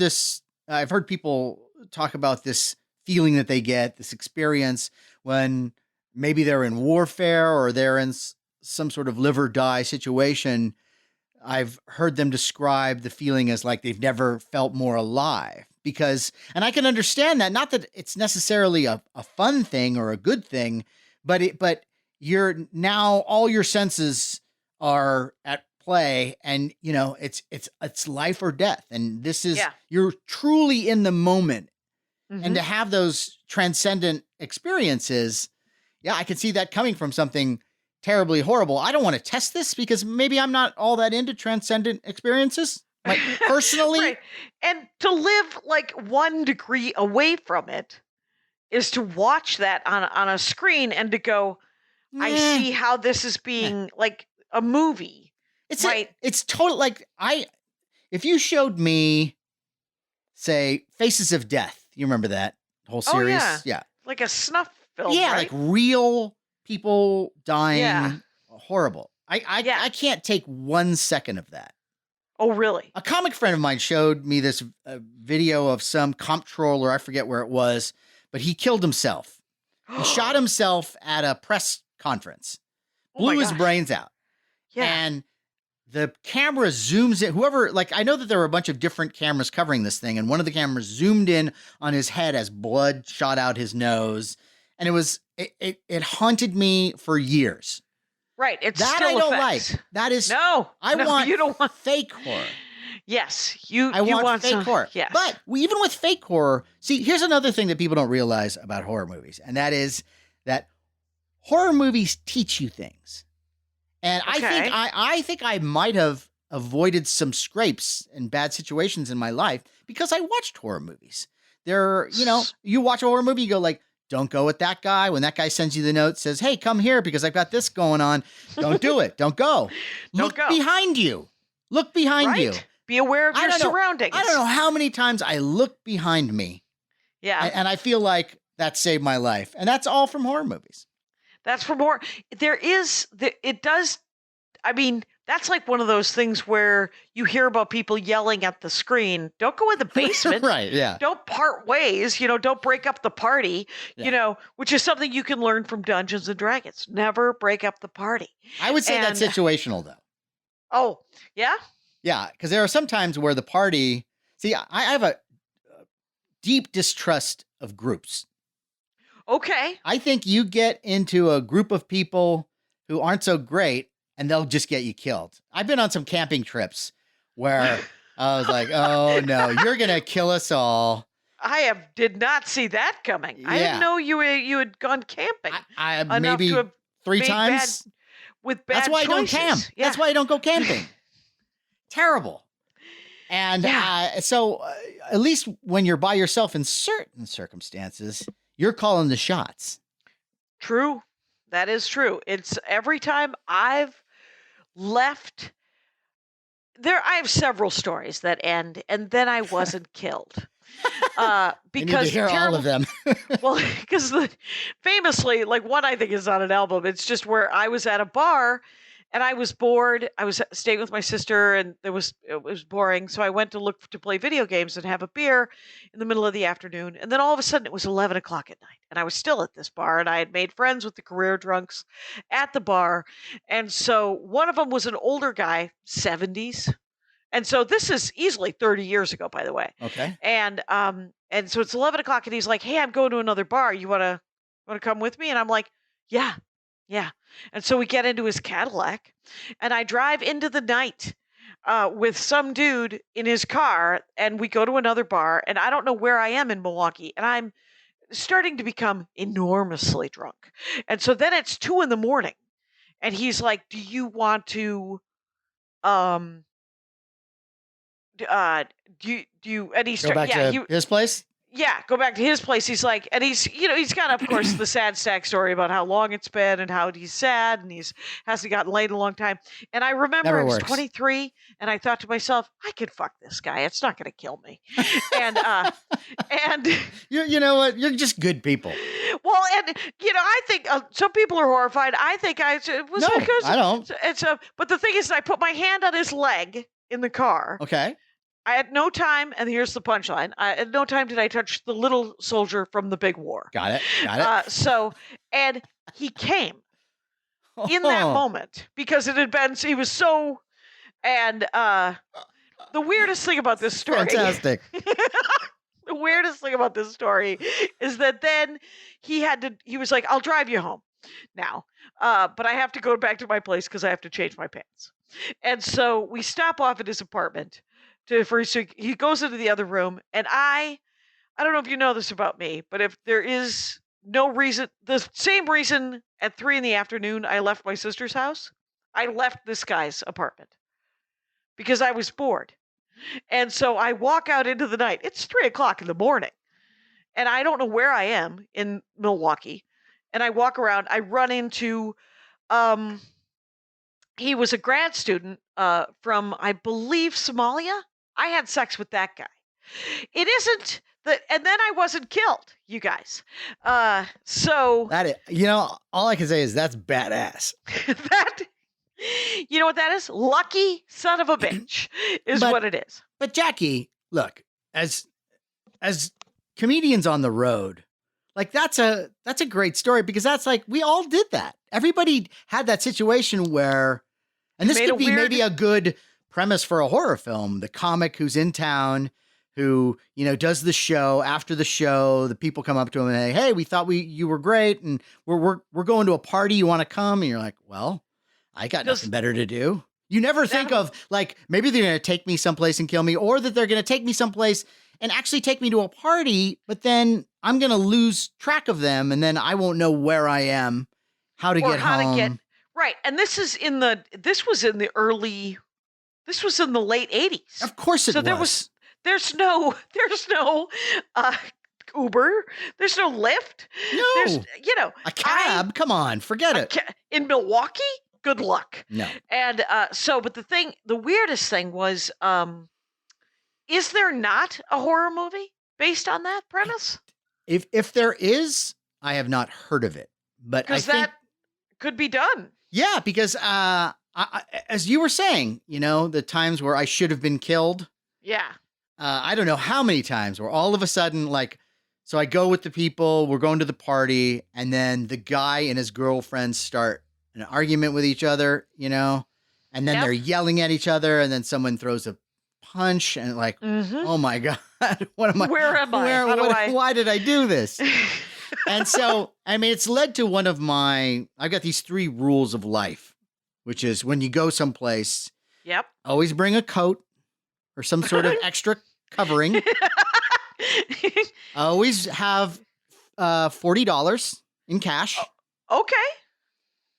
[SPEAKER 4] people talk about this feeling that they get, this experience when maybe they're in warfare or they're in some sort of live or die situation. I've heard them describe the feeling as like they've never felt more alive because, and I can understand that, not that it's necessarily a fun thing or a good thing, but you're now all your senses are at play and it's life or death. And this is, you're truly in the moment. And to have those transcendent experiences, I can see that coming from something terribly horrible. I don't want to test this because maybe I'm not all that into transcendent experiences, like personally.
[SPEAKER 5] Right. And to live like 1 degree away from it is to watch that on a screen and to go, I see how this is being like a movie.
[SPEAKER 4] It's
[SPEAKER 5] right.
[SPEAKER 4] It's total like if you showed me, say, Faces of Death. You remember that whole series?
[SPEAKER 5] Oh, yeah. Like a snuff film.
[SPEAKER 4] Yeah,
[SPEAKER 5] right?
[SPEAKER 4] like real people dying.
[SPEAKER 5] Yeah.
[SPEAKER 4] Horrible. I can't take 1 second of that.
[SPEAKER 5] Oh, really?
[SPEAKER 4] A comic friend of mine showed me this video of some comptroller. I forget where it was, but he killed himself. He shot himself at a press conference. Blew his brains out.
[SPEAKER 5] Yeah.
[SPEAKER 4] And the camera zooms in. I know that there were a bunch of different cameras covering this thing, and one of the cameras zoomed in on his head as blood shot out his nose. And it haunted me for years.
[SPEAKER 5] Right. It's
[SPEAKER 4] that
[SPEAKER 5] still
[SPEAKER 4] I don't
[SPEAKER 5] effects.
[SPEAKER 4] like. That is
[SPEAKER 5] you don't want
[SPEAKER 4] fake horror.
[SPEAKER 5] Yes,
[SPEAKER 4] I want fake horror.
[SPEAKER 5] Yes.
[SPEAKER 4] But even with fake horror, see, here's another thing that people don't realize about horror movies, and that is that horror movies teach you things. And I think I might have avoided some scrapes and bad situations in my life because I watched horror movies. You watch a horror movie, you go like, don't go with that guy. When that guy sends you the note, says, hey, come here because I've got this going on. Don't do it. Don't go. Look behind you. Look behind you.
[SPEAKER 5] Be aware of your surroundings.
[SPEAKER 4] I don't know how many times I look behind me.
[SPEAKER 5] Yeah.
[SPEAKER 4] And I feel like that saved my life. And that's all from horror movies.
[SPEAKER 5] That's for more. That's like one of those things where you hear about people yelling at the screen. Don't go in the basement.
[SPEAKER 4] Right, yeah.
[SPEAKER 5] Don't part ways. Don't break up the party, which is something you can learn from Dungeons and Dragons. Never break up the party.
[SPEAKER 4] I would say that's situational, though.
[SPEAKER 5] Oh, yeah?
[SPEAKER 4] Yeah, because there are some times where the party... See, I have a deep distrust of groups.
[SPEAKER 5] Okay.
[SPEAKER 4] I think you get into a group of people who aren't so great and they'll just get you killed. I've been on some camping trips where I was like, oh no, you're going to kill us all.
[SPEAKER 5] I did not see that coming. Yeah. I didn't know you had gone camping.
[SPEAKER 4] I maybe 3 times.
[SPEAKER 5] With bad
[SPEAKER 4] That's why
[SPEAKER 5] choices.
[SPEAKER 4] I don't camp. Yeah. That's why I don't go camping. Terrible. And so at least when you're by yourself in certain circumstances, you're calling the shots.
[SPEAKER 5] True. That is true. It's every time I've left there. I have several stories that end, and then I wasn't killed. Because
[SPEAKER 4] I need to hear all of them.
[SPEAKER 5] Well, because famously, like one I think is on an album. It's just where I was at a bar and I was bored. I was staying with my sister, and it was boring. So I went to look to play video games and have a beer in the middle of the afternoon. And then all of a sudden, it was 11 o'clock at night, and I was still at this bar. And I had made friends with the career drunks at the bar. And so one of them was an older guy, 70s. And so this is easily 30 years ago, by the way.
[SPEAKER 4] Okay.
[SPEAKER 5] And so it's 11 o'clock, and he's like, "Hey, I'm going to another bar. You wanna come with me?" And I'm like, "Yeah." Yeah. And so we get into his Cadillac, and I drive into the night with some dude in his car, and we go to another bar, and I don't know where I am in Milwaukee, and I'm starting to become enormously drunk. And so then it's 2 a.m, and he's like, "Do you want to, do you," and he
[SPEAKER 4] Go back to his place?
[SPEAKER 5] Yeah, go back to his place. He's like, and he's got, of course, the sad stack story about how long it's been and how he's sad and hasn't gotten laid in a long time. And I remember I was 23, and I thought to myself, I could fuck this guy. It's not going to kill me. And
[SPEAKER 4] you know what? You're just good people.
[SPEAKER 5] Well, and I think some people are horrified. I think it was because
[SPEAKER 4] I don't.
[SPEAKER 5] But the thing is, I put my hand on his leg in the car.
[SPEAKER 4] Okay.
[SPEAKER 5] I had no time, and here's the punchline. At no time did I touch the little soldier from the big war.
[SPEAKER 4] Got it.
[SPEAKER 5] And he came in that moment because it had been, he was so And the weirdest thing about this story,
[SPEAKER 4] Fantastic.
[SPEAKER 5] the weirdest thing about this story is that then he was like, I'll drive you home now, but I have to go back to my place because I have to change my pants. And so we stop off at his apartment so he goes into the other room, and I don't know if you know this about me, but if there is no reason, the same reason at 3 p.m. I left my sister's house, I left this guy's apartment because I was bored. And so I walk out into the night. It's 3 o'clock in the morning, and I don't know where I am in Milwaukee. And I walk around. I run into, he was a grad student from, I believe, Somalia. I had sex with that guy. It isn't that, and then I wasn't killed, you guys. So
[SPEAKER 4] That is, all I can say is that's badass.
[SPEAKER 5] that, you know what that is? Lucky son of a bitch is
[SPEAKER 4] But-
[SPEAKER 5] what it is.
[SPEAKER 4] But Jackie, look, as comedians on the road, like that's a great story because that's like we all did that. Everybody had that situation where, and this
[SPEAKER 5] Made
[SPEAKER 4] could
[SPEAKER 5] a
[SPEAKER 4] be
[SPEAKER 5] weird-
[SPEAKER 4] maybe a good premise for a horror film. The comic who's in town, who does the show. After the show, the people come up to him and say, "Hey, we thought you were great, and we're going to a party. You want to come?" And you're like, "Well, I got
[SPEAKER 5] Does-
[SPEAKER 4] nothing better to do." You never think of like maybe they're going to take me someplace and kill me, or that they're going to take me someplace and actually take me to a party, but then I'm going to lose track of them, and then I won't know where I am, how to
[SPEAKER 5] Or
[SPEAKER 4] get
[SPEAKER 5] how to
[SPEAKER 4] home.
[SPEAKER 5] get- Right. And this was in the late 80s.
[SPEAKER 4] Of course it
[SPEAKER 5] So
[SPEAKER 4] was.
[SPEAKER 5] there's no Uber, there's no Lyft.
[SPEAKER 4] No.
[SPEAKER 5] There's
[SPEAKER 4] A cab? Come on, forget it.
[SPEAKER 5] in Milwaukee, good luck.
[SPEAKER 4] No.
[SPEAKER 5] And but the weirdest thing was, is there not a horror movie based on that premise?
[SPEAKER 4] If there is, I have not heard of it. But I
[SPEAKER 5] Because
[SPEAKER 4] think
[SPEAKER 5] that could be done.
[SPEAKER 4] yeah, because I, as you were saying, the times where I should have been killed.
[SPEAKER 5] Yeah.
[SPEAKER 4] I don't know how many times where all of a sudden, like, so I go with the people, we're going to the party, and then the guy and his girlfriend start an argument with each other, and then
[SPEAKER 5] Yep.
[SPEAKER 4] they're yelling at each other, and then someone throws a punch, and like,
[SPEAKER 5] Mhm.
[SPEAKER 4] oh my God, what am I?
[SPEAKER 5] Where am I? How do I-
[SPEAKER 4] Why did I do this? And so, I mean, it's led to one of I've got these 3 rules of life, which is when you go someplace,
[SPEAKER 5] Yep.
[SPEAKER 4] always bring a coat or some sort of extra covering. Always have $40 in cash,
[SPEAKER 5] Okay.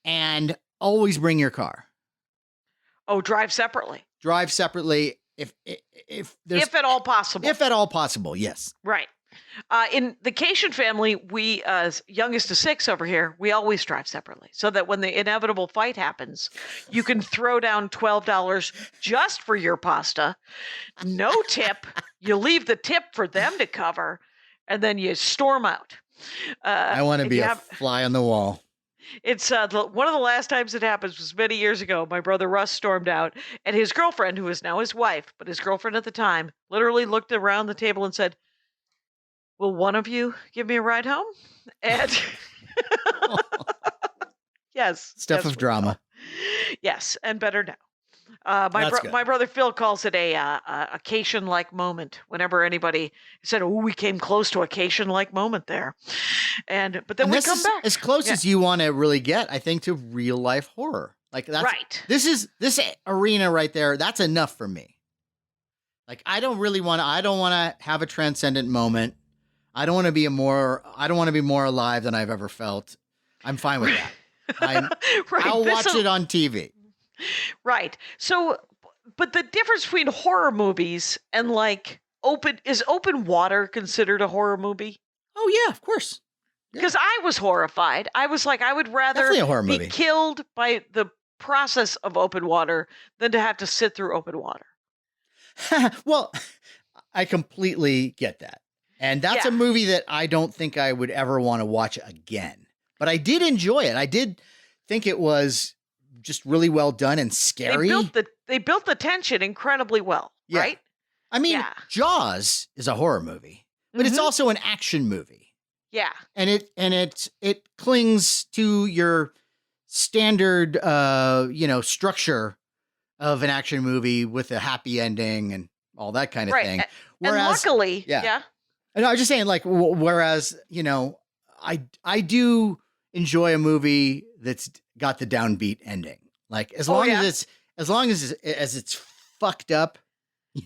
[SPEAKER 4] and always bring your car.
[SPEAKER 5] Oh, drive separately.
[SPEAKER 4] Drive separately if there's
[SPEAKER 5] If at all possible.
[SPEAKER 4] if at all possible. Yes.
[SPEAKER 5] Right. In the Cation family, we, as youngest of 6 over here, we always drive separately so that when the inevitable fight happens, you can throw down $12 just for your pasta, no tip. You leave the tip for them to cover, and then you storm out.
[SPEAKER 4] I want to
[SPEAKER 5] and
[SPEAKER 4] be
[SPEAKER 5] you
[SPEAKER 4] a
[SPEAKER 5] have-
[SPEAKER 4] fly on the wall.
[SPEAKER 5] It's one of the last times it happens was many years ago. My brother Russ stormed out, and his girlfriend, who is now his wife, but his girlfriend at the time, literally looked around the table and said, "Will one of you give me a ride home?" And yes,
[SPEAKER 4] Stuff
[SPEAKER 5] yes,
[SPEAKER 4] of
[SPEAKER 5] we
[SPEAKER 4] drama.
[SPEAKER 5] will. Yes, and better now.
[SPEAKER 4] That's good.
[SPEAKER 5] My brother Phil calls it a Cation-like moment. Whenever anybody said, "Oh, we came close to a Cation-like moment there," but then
[SPEAKER 4] And
[SPEAKER 5] we
[SPEAKER 4] this
[SPEAKER 5] come
[SPEAKER 4] is
[SPEAKER 5] back
[SPEAKER 4] as close
[SPEAKER 5] Yeah.
[SPEAKER 4] as you want to really get, I think, to real life horror. Like that's
[SPEAKER 5] right.
[SPEAKER 4] this arena right there. That's enough for me. Like I don't want to have a transcendent moment. I don't want to be more alive than I've ever felt. I'm fine with that.
[SPEAKER 5] Right.
[SPEAKER 4] I'll
[SPEAKER 5] this
[SPEAKER 4] watch it on TV.
[SPEAKER 5] Right. So, but the difference between horror movies and like open water considered a horror movie?
[SPEAKER 4] Oh yeah, of course.
[SPEAKER 5] Because I was horrified. I was like, I would rather
[SPEAKER 4] Definitely a horror
[SPEAKER 5] be
[SPEAKER 4] movie.
[SPEAKER 5] killed by the process of open water than to have to sit through open water.
[SPEAKER 4] Well, I completely get that. And that's
[SPEAKER 5] Yeah.
[SPEAKER 4] a movie that I don't think I would ever want to watch again. But I did enjoy it. I did think it was just really well done and scary.
[SPEAKER 5] They built the tension incredibly well,
[SPEAKER 4] Yeah.
[SPEAKER 5] right?
[SPEAKER 4] I mean,
[SPEAKER 5] Yeah.
[SPEAKER 4] Jaws is a horror movie, but it's
[SPEAKER 5] Mhm.
[SPEAKER 4] also an action movie.
[SPEAKER 5] Yeah.
[SPEAKER 4] And it clings to your standard structure of an action movie with a happy ending and all that kind of
[SPEAKER 5] Right.
[SPEAKER 4] thing.
[SPEAKER 5] And
[SPEAKER 4] Whereas,
[SPEAKER 5] luckily,
[SPEAKER 4] yeah.
[SPEAKER 5] yeah.
[SPEAKER 4] and I was just saying, like, whereas, I do enjoy a movie that's got the downbeat ending. Like, as long as it's fucked up,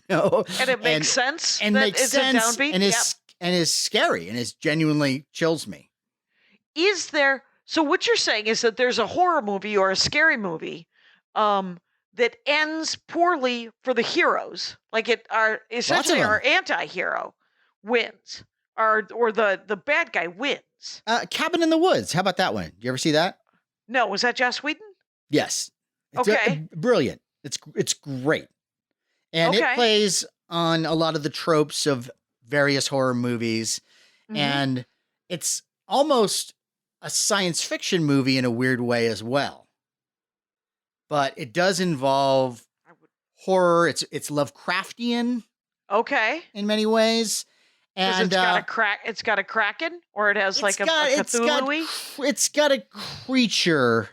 [SPEAKER 5] And it makes sense.
[SPEAKER 4] and
[SPEAKER 5] that
[SPEAKER 4] makes
[SPEAKER 5] it's
[SPEAKER 4] sense,
[SPEAKER 5] a downbeat.
[SPEAKER 4] and is scary, and is genuinely chills me.
[SPEAKER 5] Is there? So what you're saying is that there's a horror movie or a scary movie, that ends poorly for the heroes, like essentially
[SPEAKER 4] them.
[SPEAKER 5] our anti-hero wins, or the bad guy wins.
[SPEAKER 4] Cabin in the Woods. How about that one? You ever see that?
[SPEAKER 5] No, was that Joss Whedon?
[SPEAKER 4] Yes. It's
[SPEAKER 5] Okay.
[SPEAKER 4] Brilliant. It's great. And it plays on a lot of the tropes of various horror movies.
[SPEAKER 5] Mhm.
[SPEAKER 4] And it's almost a science fiction movie in a weird way as well. But it does involve horror. It's Lovecraftian
[SPEAKER 5] Okay.
[SPEAKER 4] in many ways. And
[SPEAKER 5] It's got a crack. It's got a kraken, or it has like a Cthulhu-y?
[SPEAKER 4] it's got a creature.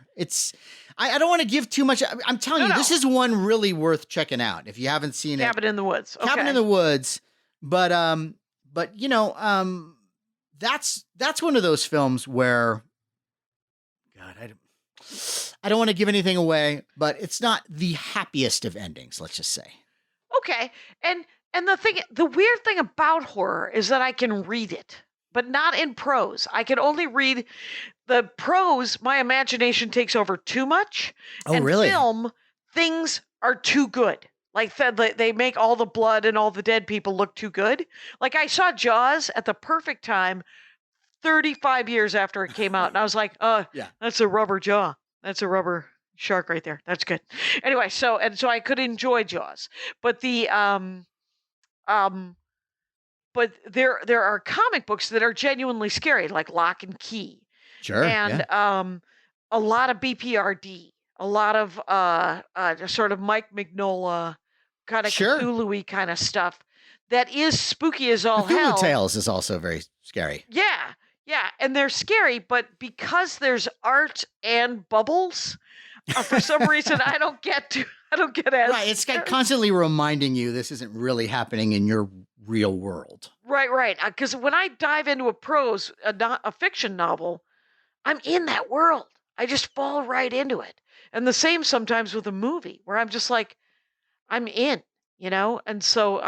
[SPEAKER 4] I don't want to give too much. I'm telling you, this is one really worth checking out if you haven't seen it.
[SPEAKER 5] Cabin in the Woods. Okay.
[SPEAKER 4] Cabin in the Woods. But that's one of those films where, God, I don't want to give anything away, but it's not the happiest of endings, let's just say.
[SPEAKER 5] Okay. And the weird thing about horror is that I can read it, but not in prose. I can only read the prose. My imagination takes over too much.
[SPEAKER 4] Oh,
[SPEAKER 5] and
[SPEAKER 4] really?
[SPEAKER 5] Film, things are too good. Like they make all the blood and all the dead people look too good. Like I saw Jaws at the perfect time, 35 years after it came out, and I was like,
[SPEAKER 4] Yeah.
[SPEAKER 5] That's a rubber jaw. That's a rubber shark right there. That's good. Anyway, so I could enjoy Jaws, but but there are comic books that are genuinely scary, like Lock and Key,
[SPEAKER 4] Sure.
[SPEAKER 5] and a lot of BPRD, a lot of sort of Mike Mignola kind of
[SPEAKER 4] Sure.
[SPEAKER 5] Cthulhu-y kind of stuff that is spooky as all
[SPEAKER 4] Cthulhu
[SPEAKER 5] hell.
[SPEAKER 4] Tales is also very scary.
[SPEAKER 5] Yeah, and they're scary, but because there's art and bubbles, for some reason I don't get as
[SPEAKER 4] Right, it's constantly reminding you this isn't really happening in your real world.
[SPEAKER 5] Right. Because when I dive into a fiction novel, I'm in that world. I just fall right into it. And the same sometimes with a movie, where I'm just like, I'm in, And so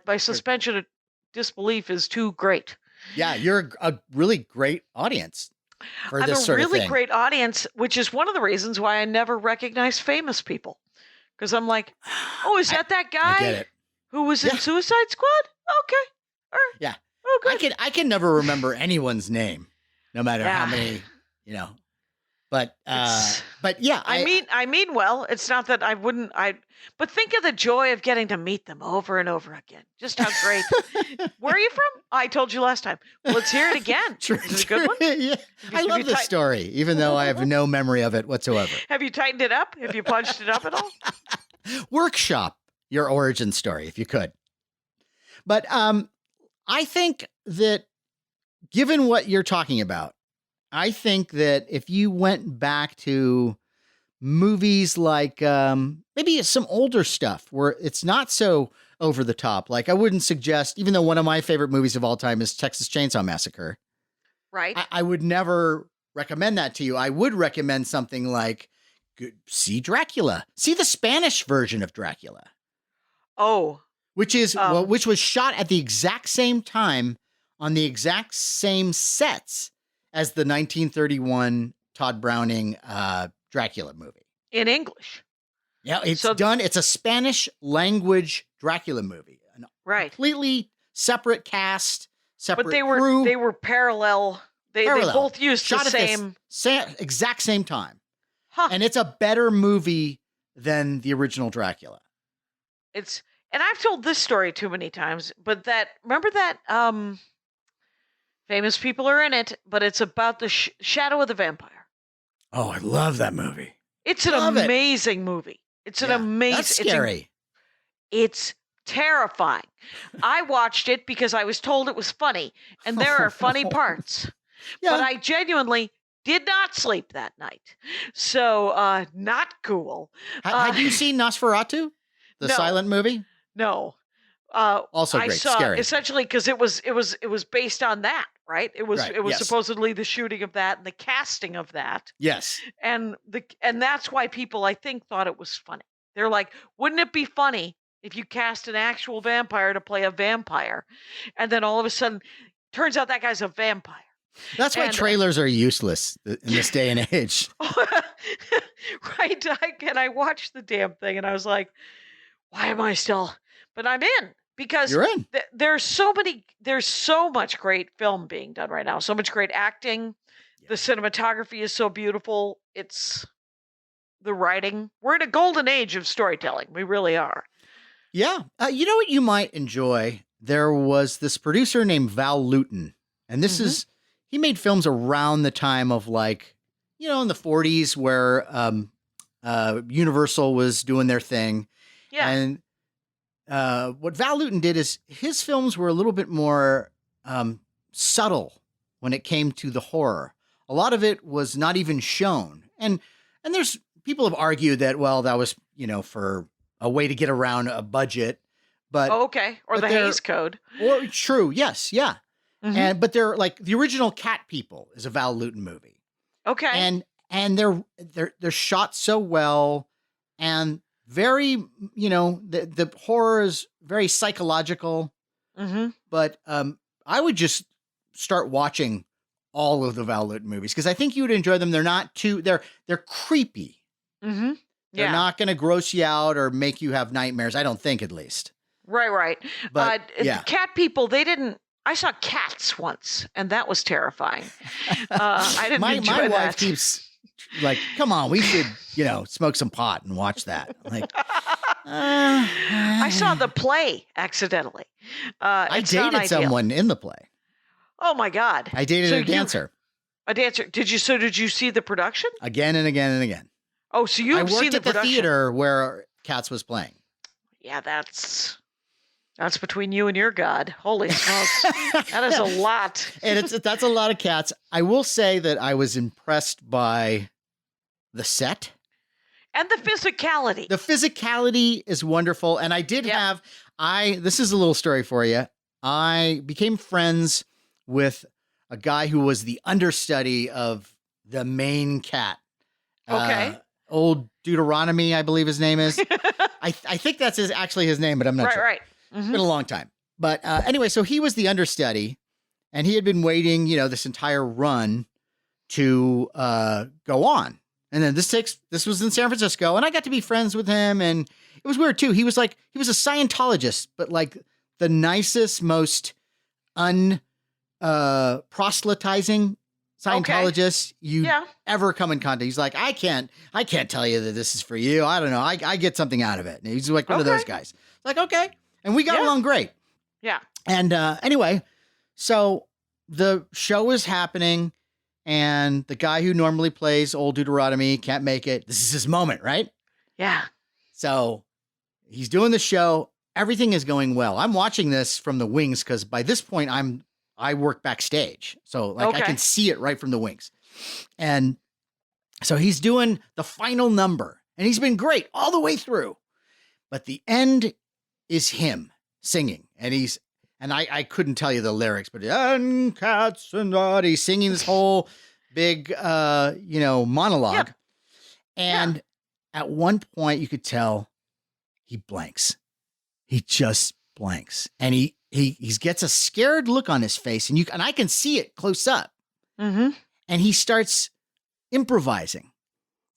[SPEAKER 5] my suspension of disbelief is too great.
[SPEAKER 4] Yeah, you're a really great audience for this sort of thing.
[SPEAKER 5] I'm a really great audience, which is one of the reasons why I never recognize famous people. Because I'm like, oh, is that guy
[SPEAKER 4] I get it.
[SPEAKER 5] who was in Suicide Squad? Okay.
[SPEAKER 4] Yeah.
[SPEAKER 5] Oh, good.
[SPEAKER 4] I can never remember anyone's name, no matter how many, But yeah,
[SPEAKER 5] I mean well. It's not that I wouldn't. But think of the joy of getting to meet them over and over again. Just how great. Where are you from? I told you last time. Let's hear it again. Is it a good one?
[SPEAKER 4] Yeah. I love this story, even though I have no memory of it whatsoever.
[SPEAKER 5] Have you tightened it up? Have you punched it up at all?
[SPEAKER 4] Workshop your origin story if you could. But I think that given what you're talking about, I think that if you went back to movies like maybe some older stuff where it's not so over the top, like I wouldn't suggest, even though one of my favorite movies of all time is Texas Chainsaw Massacre.
[SPEAKER 5] Right.
[SPEAKER 4] I would never recommend that to you. I would recommend something like see Dracula. See the Spanish version of Dracula.
[SPEAKER 5] Oh.
[SPEAKER 4] Which was shot at the exact same time on the exact same sets as the 1931 Todd Browning Dracula movie.
[SPEAKER 5] In English.
[SPEAKER 4] Yeah, it's a Spanish language Dracula movie. Completely separate cast, separate crew.
[SPEAKER 5] But they were parallel. They both used
[SPEAKER 4] shot
[SPEAKER 5] the same
[SPEAKER 4] exact same time.
[SPEAKER 5] Huh.
[SPEAKER 4] And it's a better movie than the original Dracula.
[SPEAKER 5] And I've told this story too many times, but remember that famous people are in it, but it's about the Shadow of the Vampire.
[SPEAKER 4] Oh, I love that movie.
[SPEAKER 5] It's an amazing movie. It's an amazing.
[SPEAKER 4] That's scary.
[SPEAKER 5] It's terrifying. I watched it because I was told it was funny, and there are funny parts. Yeah. But I genuinely, Did not sleep that night. So, not cool.
[SPEAKER 4] Have you seen Nosferatu, the
[SPEAKER 5] no.
[SPEAKER 4] silent movie?
[SPEAKER 5] No.
[SPEAKER 4] Also
[SPEAKER 5] I
[SPEAKER 4] great,
[SPEAKER 5] saw
[SPEAKER 4] scary.
[SPEAKER 5] essentially because it was based on that, right? It was
[SPEAKER 4] Right,
[SPEAKER 5] it was
[SPEAKER 4] yes.
[SPEAKER 5] supposedly the shooting of that and the casting of that,
[SPEAKER 4] Yes.
[SPEAKER 5] and that's why people I think thought it was funny. They're like, wouldn't it be funny if you cast an actual vampire to play a vampire, and then all of a sudden, turns out that guy's a vampire.
[SPEAKER 4] That's why
[SPEAKER 5] And-
[SPEAKER 4] trailers are useless in this day and age.
[SPEAKER 5] Right? I watched the damn thing and I was like, why am I still? But I'm in because
[SPEAKER 4] You're in.
[SPEAKER 5] there's so much great film being done right now, so much great acting. The cinematography is so beautiful. It's the writing. We're in a golden age of storytelling. We really are.
[SPEAKER 4] Yeah. You know what you might enjoy? There was this producer named Val Lewton, and this is, he made films around the time of like, you know, in the 40s where Universal was doing their thing.
[SPEAKER 5] Yeah.
[SPEAKER 4] And what Val Lewton did is his films were a little bit more subtle when it came to the horror. A lot of it was not even shown. And there's people have argued that, well, that was, you know, for a way to get around a budget. But
[SPEAKER 5] okay. Or
[SPEAKER 4] but
[SPEAKER 5] the
[SPEAKER 4] they're-
[SPEAKER 5] Hays Code.
[SPEAKER 4] or true, yes, yeah.
[SPEAKER 5] Mhm.
[SPEAKER 4] But they're like the original Cat People is a Val Lewton movie.
[SPEAKER 5] Okay.
[SPEAKER 4] And they're shot so well and very, you know, the horror is very psychological.
[SPEAKER 5] Mm-hmm.
[SPEAKER 4] But I would just start watching all of the Val Lewton movies because I think you would enjoy them. They're not too they're creepy.
[SPEAKER 5] Mm-hmm.
[SPEAKER 4] They're
[SPEAKER 5] Yeah.
[SPEAKER 4] not going to gross you out or make you have nightmares. I don't think, at least.
[SPEAKER 5] Right.
[SPEAKER 4] But yeah,
[SPEAKER 5] Cat People, they didn't. I saw Cats once, and that was terrifying. I didn't
[SPEAKER 4] my
[SPEAKER 5] enjoy
[SPEAKER 4] wife
[SPEAKER 5] that.
[SPEAKER 4] keeps like, "Come on, we should, you know, smoke some pot and watch that." I'm like,
[SPEAKER 5] I saw the play accidentally.
[SPEAKER 4] I
[SPEAKER 5] It's not
[SPEAKER 4] dated
[SPEAKER 5] ideal.
[SPEAKER 4] someone in the play.
[SPEAKER 5] Oh my God!
[SPEAKER 4] I dated
[SPEAKER 5] So
[SPEAKER 4] a
[SPEAKER 5] you-
[SPEAKER 4] dancer
[SPEAKER 5] A dancer. Did you see the production?
[SPEAKER 4] again and again and again.
[SPEAKER 5] Oh, so you
[SPEAKER 4] I
[SPEAKER 5] have seen
[SPEAKER 4] worked
[SPEAKER 5] the
[SPEAKER 4] at the
[SPEAKER 5] production?
[SPEAKER 4] theater where Cats was playing.
[SPEAKER 5] Yeah, that's between you and your God. Holy smokes, that is a lot.
[SPEAKER 4] And that's a lot of cats. I will say that I was impressed by the set.
[SPEAKER 5] And the physicality.
[SPEAKER 4] The physicality is wonderful. And I did
[SPEAKER 5] Yeah.
[SPEAKER 4] this is a little story for you. I became friends with a guy who was the understudy of the main cat.
[SPEAKER 5] Okay.
[SPEAKER 4] Old Deuteronomy, I believe his name is. I think that's actually his name, but I'm not sure.
[SPEAKER 5] Right.
[SPEAKER 4] It's been a long time. But anyway, so he was the understudy and he had been waiting, you know, this entire run to go on. And then this was in San Francisco and I got to be friends with him. And it was weird too. He was a Scientologist, but like the nicest, most proselytizing Scientologist you ever come in contact. He's like, I can't tell you that this is for you. I don't know. I get something out of it. And he's like one of those guys. Like, okay. And we got along great.
[SPEAKER 5] Yeah.
[SPEAKER 4] And anyway, so the show is happening and the guy who normally plays Old Deuteronomy can't make it. This is his moment, right?
[SPEAKER 5] Yeah.
[SPEAKER 4] So he's doing the show. Everything is going well. I'm watching this from the wings because by this point I work backstage. So like I can see it right from the wings. And so he's doing the final number and he's been great all the way through. But the end is him singing. And I couldn't tell you the lyrics, but and cats and he's singing this whole big monologue.
[SPEAKER 5] Yep.
[SPEAKER 4] And at one point you could tell he blanks. He just blanks. And he gets a scared look on his face and I can see it close up.
[SPEAKER 5] Mm-hmm.
[SPEAKER 4] And he starts improvising.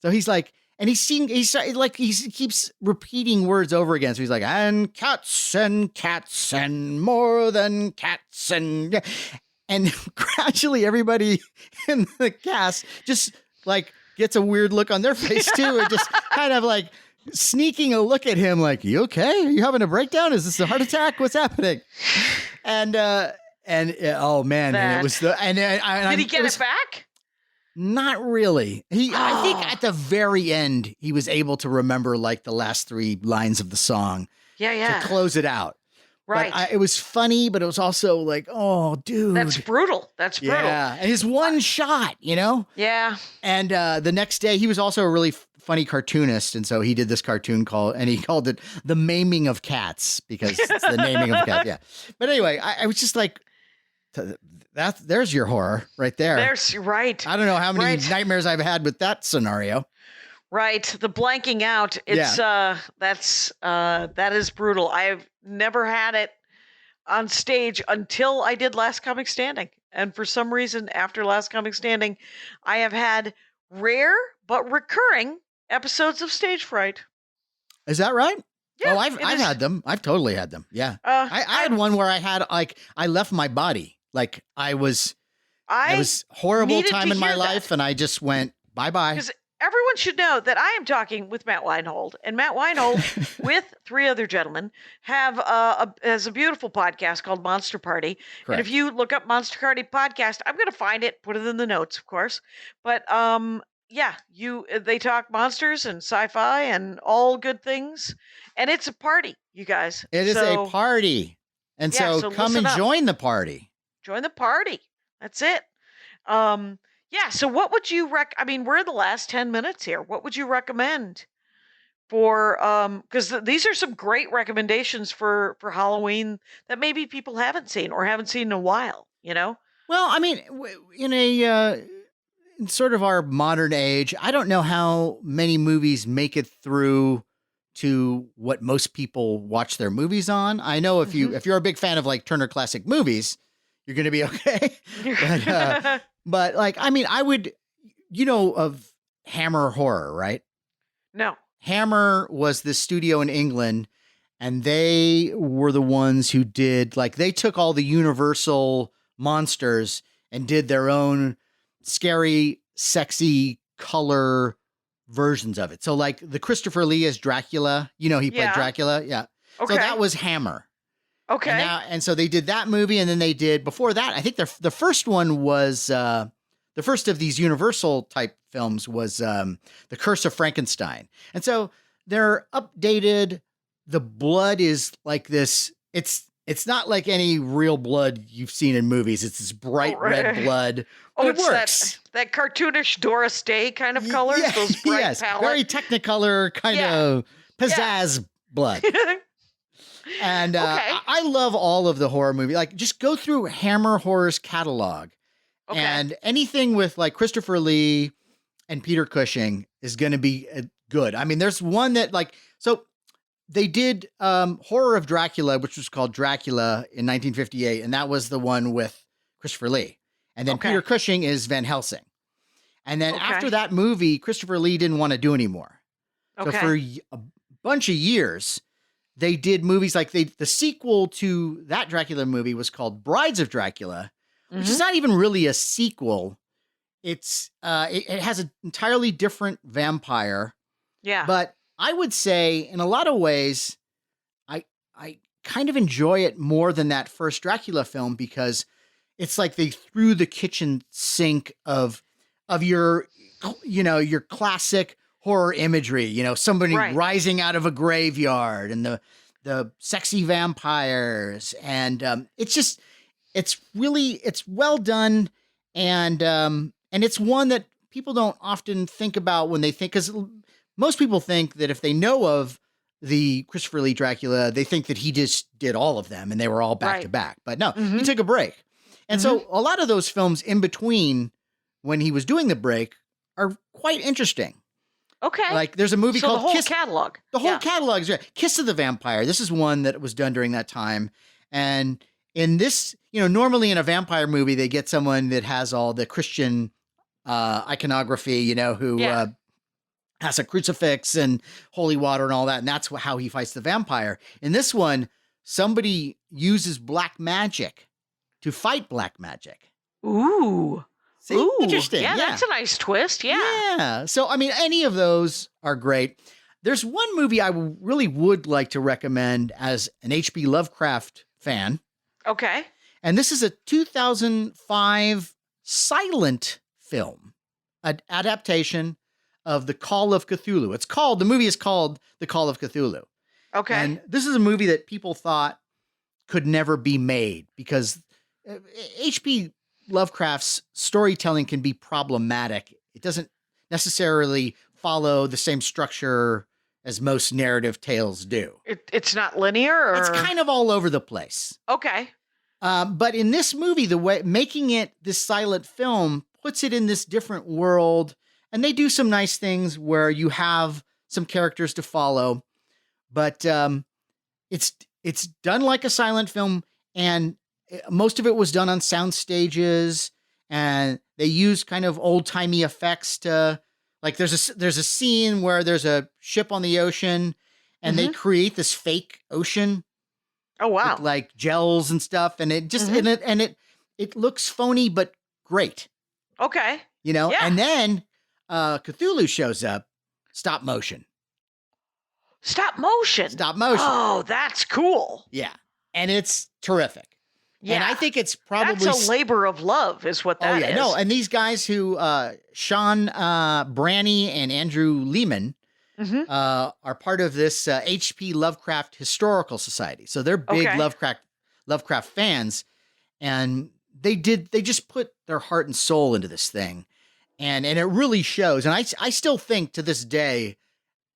[SPEAKER 4] So he's like, and he keeps repeating words over again. So he's like, and cats and more than cats and gradually everybody in the cast just like gets a weird look on their face too. And just kind of like sneaking a look at him like, you okay? Are you having a breakdown? Is this a heart attack? What's happening? And oh man, and it was did
[SPEAKER 5] he get it back?
[SPEAKER 4] Not really. I think at the very end, he was able to remember like the last 3 lines of the song
[SPEAKER 5] Yeah.
[SPEAKER 4] to close it out.
[SPEAKER 5] Right.
[SPEAKER 4] But it was funny, but it was also like, oh, dude.
[SPEAKER 5] That's brutal. That's brutal.
[SPEAKER 4] Yeah. And his one shot,
[SPEAKER 5] Yeah.
[SPEAKER 4] And the next day, he was also a really funny cartoonist. And so he did this cartoon and he called it The Maiming of Cats because it's the naming of cats. Yeah. But anyway, I was just like, there's your horror right there.
[SPEAKER 5] There's right.
[SPEAKER 4] I don't know how many nightmares I've had with that scenario.
[SPEAKER 5] Right. The blanking out. It's that is brutal. I've never had it on stage until I did Last Comic Standing. And for some reason, after Last Comic Standing, I have had rare but recurring episodes of stage fright.
[SPEAKER 4] Is that right?
[SPEAKER 5] Yeah,
[SPEAKER 4] oh, I've had them. I've totally had them. Yeah. I had one where I had I left my body. Like I was horrible time in my life, and I just went bye-bye.
[SPEAKER 5] Because everyone should know that I am talking with Matt Weinhold, and Matt Weinhold, with 3 other gentlemen, has a beautiful podcast called Monster Party.
[SPEAKER 4] Correct.
[SPEAKER 5] And if you look up Monster Party podcast, I'm going to find it, put it in the notes, of course. But they talk monsters and sci-fi and all good things, and it's a party, you guys.
[SPEAKER 4] It is a party, and so come and join the party.
[SPEAKER 5] Join the party. That's it. So what would you we're in the last 10 minutes here. What would you recommend for because these are some great recommendations for Halloween that maybe people haven't seen or haven't seen in a while, Well,
[SPEAKER 4] I mean, in sort of our modern age, I don't know how many movies make it through to what most people watch their movies on. I know if you're a big fan of like Turner Classic Movies, you're going to be okay. But I would, of Hammer Horror, right?
[SPEAKER 5] No.
[SPEAKER 4] Hammer was the studio in England, and they were the ones who did, they took all the Universal monsters and did their own scary, sexy color versions of it. So the Christopher Lee as Dracula, he played Dracula. Yeah.
[SPEAKER 5] Okay.
[SPEAKER 4] So that was Hammer.
[SPEAKER 5] Okay.
[SPEAKER 4] And so they did that movie, and then they did before that. I think the first one was the first of these Universal type films was The Curse of Frankenstein, and so they're updated. The blood is like this. It's not like any real blood you've seen in movies. It's this bright red blood.
[SPEAKER 5] Oh,
[SPEAKER 4] it works.
[SPEAKER 5] That cartoonish Doris Day kind of colors.
[SPEAKER 4] Yeah,
[SPEAKER 5] those bright
[SPEAKER 4] yes,
[SPEAKER 5] palette.
[SPEAKER 4] very Technicolor kind of pizzazz blood. And I love all of the horror movies. Just go through Hammer Horror's catalog. Okay. And anything with Christopher Lee and Peter Cushing is going to be good. I mean, there's one that so they did Horror of Dracula, which was called Dracula in 1958. And that was the one with Christopher Lee. And then Peter Cushing is Van Helsing. And then after that movie, Christopher Lee didn't want to do anymore. So for a bunch of years, they did movies the sequel to that Dracula movie was called Brides of Dracula, which is not even really a sequel. It's it has an entirely different vampire.
[SPEAKER 5] Yeah.
[SPEAKER 4] But I would say in a lot of ways, I kind of enjoy it more than that first Dracula film because it's like they threw the kitchen sink of your classic horror immediately, somebody rising out of a graveyard and the sexy vampires. And it's well done. And it's one that people don't often think about when they think, because most people think that if they know of the Christopher Lee Dracula, they think that he just did all of them and they were all back to back. But no, he took a break. And so a lot of those films in between when he was doing the break are quite interesting.
[SPEAKER 5] Okay.
[SPEAKER 4] There's a movie called
[SPEAKER 5] the whole
[SPEAKER 4] Kiss.
[SPEAKER 5] catalog.
[SPEAKER 4] The whole catalog is Kiss of the Vampire. This is one that was done during that time. And in this, normally in a vampire movie, they get someone that has all the Christian iconography, who has a crucifix and holy water and all that. And that's how he fights the vampire. In this one, somebody uses black magic to fight black magic.
[SPEAKER 5] Ooh.
[SPEAKER 4] See?
[SPEAKER 5] Ooh.
[SPEAKER 4] Interesting.
[SPEAKER 5] Yeah, that's a nice twist. Yeah.
[SPEAKER 4] Yeah. So, I mean, any of those are great. There's one movie I really would like to recommend as an H.P. Lovecraft fan.
[SPEAKER 5] Okay.
[SPEAKER 4] And this is a 2005 silent film, an adaptation of The Call of Cthulhu. The movie is called The Call of Cthulhu.
[SPEAKER 5] Okay.
[SPEAKER 4] And this is a movie that people thought could never be made because H.P. Lovecraft's storytelling can be problematic. It doesn't necessarily follow the same structure as most narrative tales do.
[SPEAKER 5] It's not linear, or
[SPEAKER 4] It's kind of all over the place.
[SPEAKER 5] okay.
[SPEAKER 4] But in this movie, the way making it this silent film puts it in this different world, and they do some nice things where you have some characters to follow, but it's done like a silent film, and most of it was done on sound stages, and they use kind of old timey effects to, like, there's a scene where there's a ship on the ocean, and they create this fake ocean.
[SPEAKER 5] Oh wow!
[SPEAKER 4] With, like, gels and stuff, and it just it looks phony but great,
[SPEAKER 5] Okay.
[SPEAKER 4] Yeah.
[SPEAKER 5] Yeah.
[SPEAKER 4] And then Cthulhu shows up, stop motion,
[SPEAKER 5] Stop motion. Oh, that's cool.
[SPEAKER 4] yeah, and it's terrific.
[SPEAKER 5] Yeah.
[SPEAKER 4] And I think it's probably
[SPEAKER 5] that's a labor of love, is what that is.
[SPEAKER 4] no, and these guys who Sean Branney and Andrew Lehman are part of this H.P. Lovecraft Historical Society. So they're big
[SPEAKER 5] Okay.
[SPEAKER 4] Lovecraft fans, and they just put their heart and soul into this thing, and it really shows. And I still think to this day,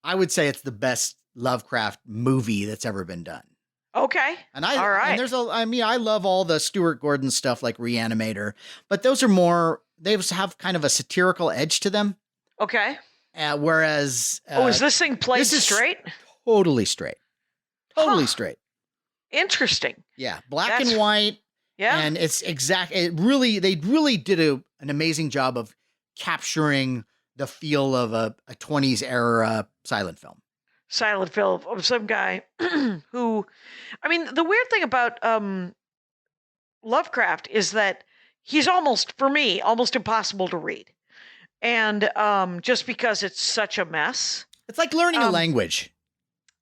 [SPEAKER 4] I would say it's the best Lovecraft movie that's ever been done.
[SPEAKER 5] Okay.
[SPEAKER 4] And
[SPEAKER 5] All right.
[SPEAKER 4] I love all the Stuart Gordon stuff like Reanimator, but those are more, they have kind of a satirical edge to them.
[SPEAKER 5] Okay.
[SPEAKER 4] Whereas,
[SPEAKER 5] Is this thing played
[SPEAKER 4] this is
[SPEAKER 5] straight?
[SPEAKER 4] totally straight, totally
[SPEAKER 5] Huh.
[SPEAKER 4] straight.
[SPEAKER 5] Interesting.
[SPEAKER 4] Yeah. Black
[SPEAKER 5] That's-
[SPEAKER 4] and white.
[SPEAKER 5] Yeah.
[SPEAKER 4] And they really did an amazing job of capturing the feel of a 20s era silent film.
[SPEAKER 5] Silent film of some guy who, I mean, the weird thing about Lovecraft is that he's almost, for me, almost impossible to read. And just because it's such a mess.
[SPEAKER 4] It's like learning a language.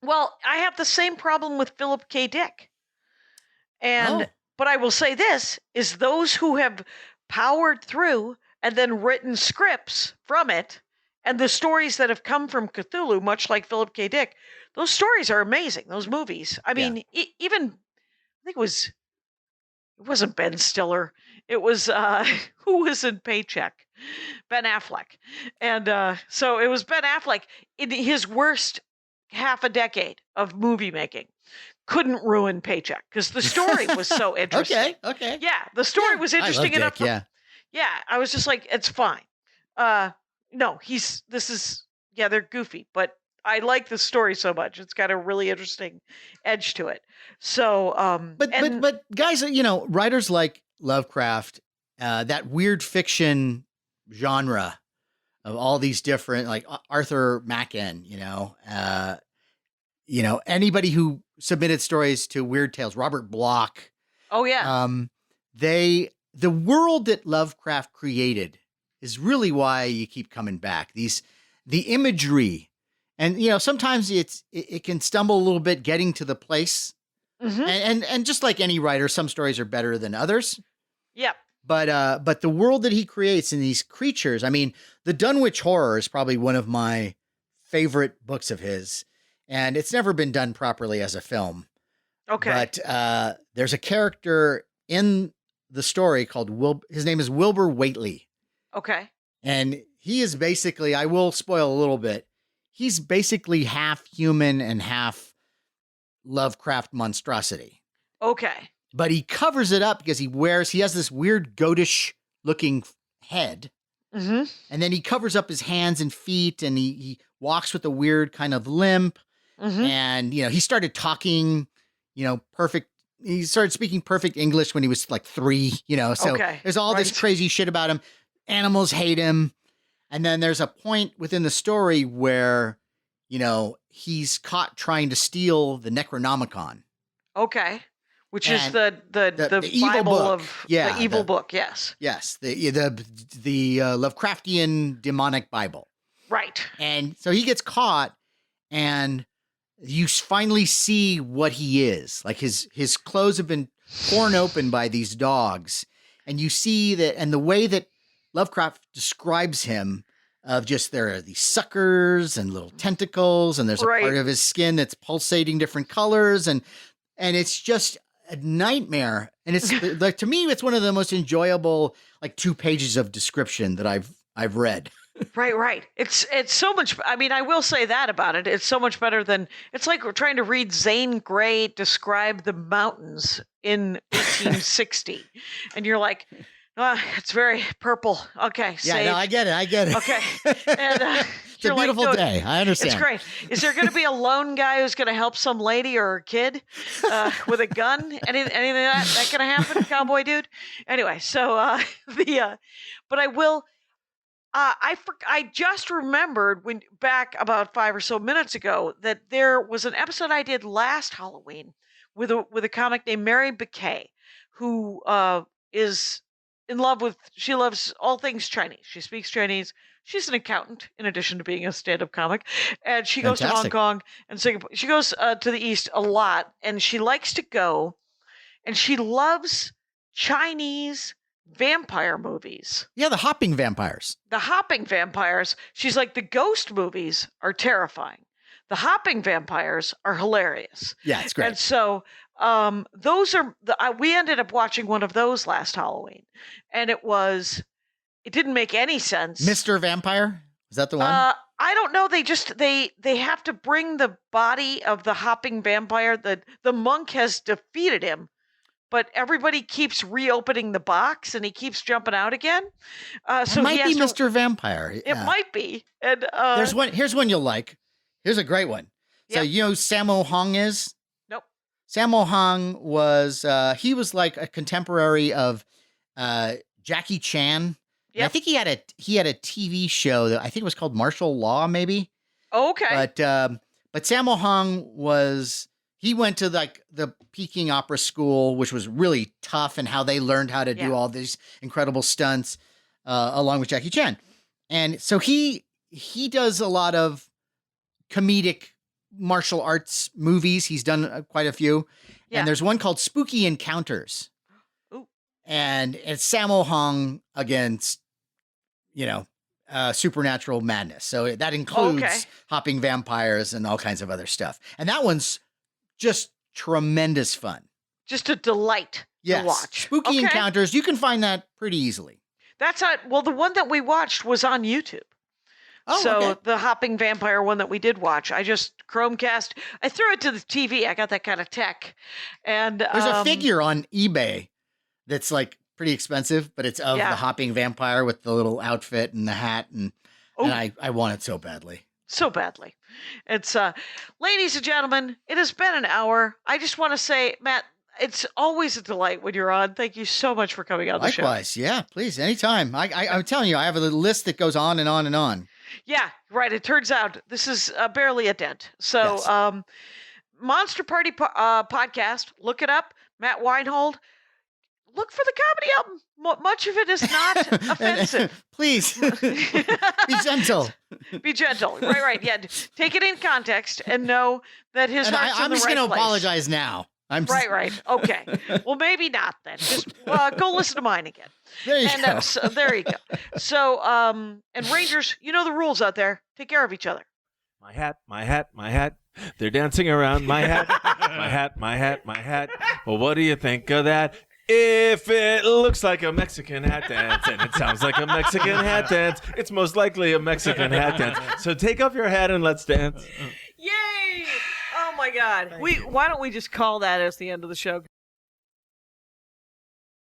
[SPEAKER 5] Well, I have the same problem with Philip K. Dick. And but I will say this is those who have powered through and then written scripts from it, and the stories that have come from Cthulhu, much like Philip K. Dick, those stories are amazing. Those movies. I mean, even I think it wasn't Ben Stiller. It was who was in Paycheck? Ben Affleck. And so it was Ben Affleck in his worst half a decade of movie making. Couldn't ruin Paycheck because the story was so interesting.
[SPEAKER 4] Okay.
[SPEAKER 5] Yeah, the story was interesting enough.
[SPEAKER 4] Dick,
[SPEAKER 5] Yeah, I was just like, it's fine. No, they're goofy, but I like the story so much. It's got a really interesting edge to it. So,
[SPEAKER 4] but guys, writers like Lovecraft, that weird fiction genre of all these different, like Arthur Machen, anybody who submitted stories to Weird Tales, Robert Bloch.
[SPEAKER 5] Oh yeah.
[SPEAKER 4] The world that Lovecraft created is really why you keep coming back. The imagery, and sometimes it can stumble a little bit getting to the place. And just like any writer, some stories are better than others.
[SPEAKER 5] Yep.
[SPEAKER 4] But the world that he creates and these creatures, I mean, the Dunwich Horror is probably one of my favorite books of his, and it's never been done properly as a film.
[SPEAKER 5] Okay.
[SPEAKER 4] But there's a character in the story called his name is Wilbur Whately.
[SPEAKER 5] Okay.
[SPEAKER 4] And he is basically, I will spoil a little bit, he's basically half human and half Lovecraft monstrosity.
[SPEAKER 5] Okay.
[SPEAKER 4] But he covers it up because he has this weird goatish looking head.
[SPEAKER 5] Mm-hmm.
[SPEAKER 4] And then he covers up his hands and feet, and he walks with a weird kind of limp.
[SPEAKER 5] Mm-hmm.
[SPEAKER 4] And, he started talking, he started speaking perfect English when he was like 3, so there's all this crazy shit about him. Animals hate him. And then there's a point within the story where, he's caught trying to steal the Necronomicon.
[SPEAKER 5] Okay. Which is
[SPEAKER 4] And
[SPEAKER 5] the
[SPEAKER 4] evil
[SPEAKER 5] Bible
[SPEAKER 4] book.
[SPEAKER 5] of
[SPEAKER 4] Yeah,
[SPEAKER 5] the evil book, yes.
[SPEAKER 4] Yes, the Lovecraftian demonic Bible.
[SPEAKER 5] Right.
[SPEAKER 4] And so he gets caught, and you finally see what he is. Like his clothes have been torn open by these dogs, and you see that, and the way that Lovecraft describes him, of just there are these suckers and little tentacles, and there's a part of his skin that's pulsating different colors, and it's just a nightmare. And it's like, to me, it's one of the most enjoyable, like 2 pages of description that I've read.
[SPEAKER 5] Right. It's so much. I mean, I will say that about it. It's so much better than. It's like we're trying to read Zane Grey describe the mountains in 1860, and you're like, it's very purple. Okay,
[SPEAKER 4] Yeah,
[SPEAKER 5] sage.
[SPEAKER 4] no, I get it.
[SPEAKER 5] Okay, and
[SPEAKER 4] It's a beautiful day. I understand.
[SPEAKER 5] It's great. Is there going to be a lone guy who's going to help some lady or a kid with a gun? Anything that going to happen, cowboy dude? Anyway, so but I will. I just remembered when back about 5 or so minutes ago that there was an episode I did last Halloween with a comic named Mary Bakay, who is in love with. She loves all things Chinese. She speaks Chinese. She's an accountant in addition to being a stand-up comic, and she goes to Hong
[SPEAKER 4] Fantastic.
[SPEAKER 5] Kong and Singapore. She goes to the East a lot, and she likes to go, and she loves Chinese vampire movies.
[SPEAKER 4] Yeah, the hopping vampires.
[SPEAKER 5] The hopping vampires, she's like, the ghost movies are terrifying. The hopping vampires are hilarious.
[SPEAKER 4] Yeah, it's great.
[SPEAKER 5] And so those are, we ended up watching one of those last Halloween. And it didn't make any sense.
[SPEAKER 4] Mr. Vampire? Is that the one?
[SPEAKER 5] I don't know. They have to bring the body of the hopping vampire. The monk has defeated him, but everybody keeps reopening the box and he keeps jumping out again. So
[SPEAKER 4] it might be
[SPEAKER 5] to,
[SPEAKER 4] Mr. Vampire.
[SPEAKER 5] It
[SPEAKER 4] Yeah.
[SPEAKER 5] might be. And
[SPEAKER 4] Here's one you'll like. Here's a great one. So you know who Sammo Hung is?
[SPEAKER 5] Nope.
[SPEAKER 4] Sammo Hung was he was like a contemporary of Jackie Chan.
[SPEAKER 5] Yep.
[SPEAKER 4] I think he had a TV show that I think was called Martial Law, maybe.
[SPEAKER 5] Oh, okay.
[SPEAKER 4] But Sammo Hung he went to like the Peking Opera School, which was really tough, and how they learned how to do all these incredible stunts along with Jackie Chan. And so he does a lot of comedic martial arts movies. He's done quite a few.
[SPEAKER 5] Yeah.
[SPEAKER 4] And there's one called Spooky Encounters.
[SPEAKER 5] Ooh.
[SPEAKER 4] And it's Sammo Hung against, supernatural madness. So that includes hopping vampires and all kinds of other stuff. And that one's just tremendous fun.
[SPEAKER 5] Just a delight to watch.
[SPEAKER 4] Spooky Encounters. You can find that pretty easily.
[SPEAKER 5] That's the one that we watched was on YouTube.
[SPEAKER 4] Oh,
[SPEAKER 5] so
[SPEAKER 4] okay.
[SPEAKER 5] the hopping vampire one that we did watch, I just Chromecast. I threw it to the TV. I got that kind of tech. And
[SPEAKER 4] there's a figure on eBay that's like pretty expensive, but it's of the hopping vampire with the little outfit and the hat. And I want it so badly.
[SPEAKER 5] So badly. It's ladies and gentlemen, it has been an hour. I just want to say, Matt, it's always a delight when you're on. Thank you so much for coming on the show.
[SPEAKER 4] Likewise. Yeah, please. Anytime. I'm telling you, I have a list that goes on and on and on.
[SPEAKER 5] Yeah, right. It turns out this is barely a dent. So Monster Party podcast, look it up. Matt Weinhold. Look for the comedy album. Much of it is not offensive.
[SPEAKER 4] Please, be gentle.
[SPEAKER 5] Be gentle. Right. Yeah. Take it in context and know that his heart's in
[SPEAKER 4] I'm
[SPEAKER 5] the
[SPEAKER 4] just
[SPEAKER 5] right
[SPEAKER 4] going to
[SPEAKER 5] place.
[SPEAKER 4] apologize now.
[SPEAKER 5] Right. Okay. Well, maybe not then. Just go listen to mine again.
[SPEAKER 4] There you go.
[SPEAKER 5] So, there you go. So, and Rangers, you know the rules out there. Take care of each other.
[SPEAKER 6] My hat, my hat, my hat. They're dancing around my hat, my hat, my hat, my hat. Well, what do you think of that? If it looks like a Mexican hat dance and it sounds like a Mexican hat dance, it's most likely a Mexican hat dance. So take off your hat and let's dance.
[SPEAKER 5] Yay! Oh my God. Why don't we just call that as the end of the show?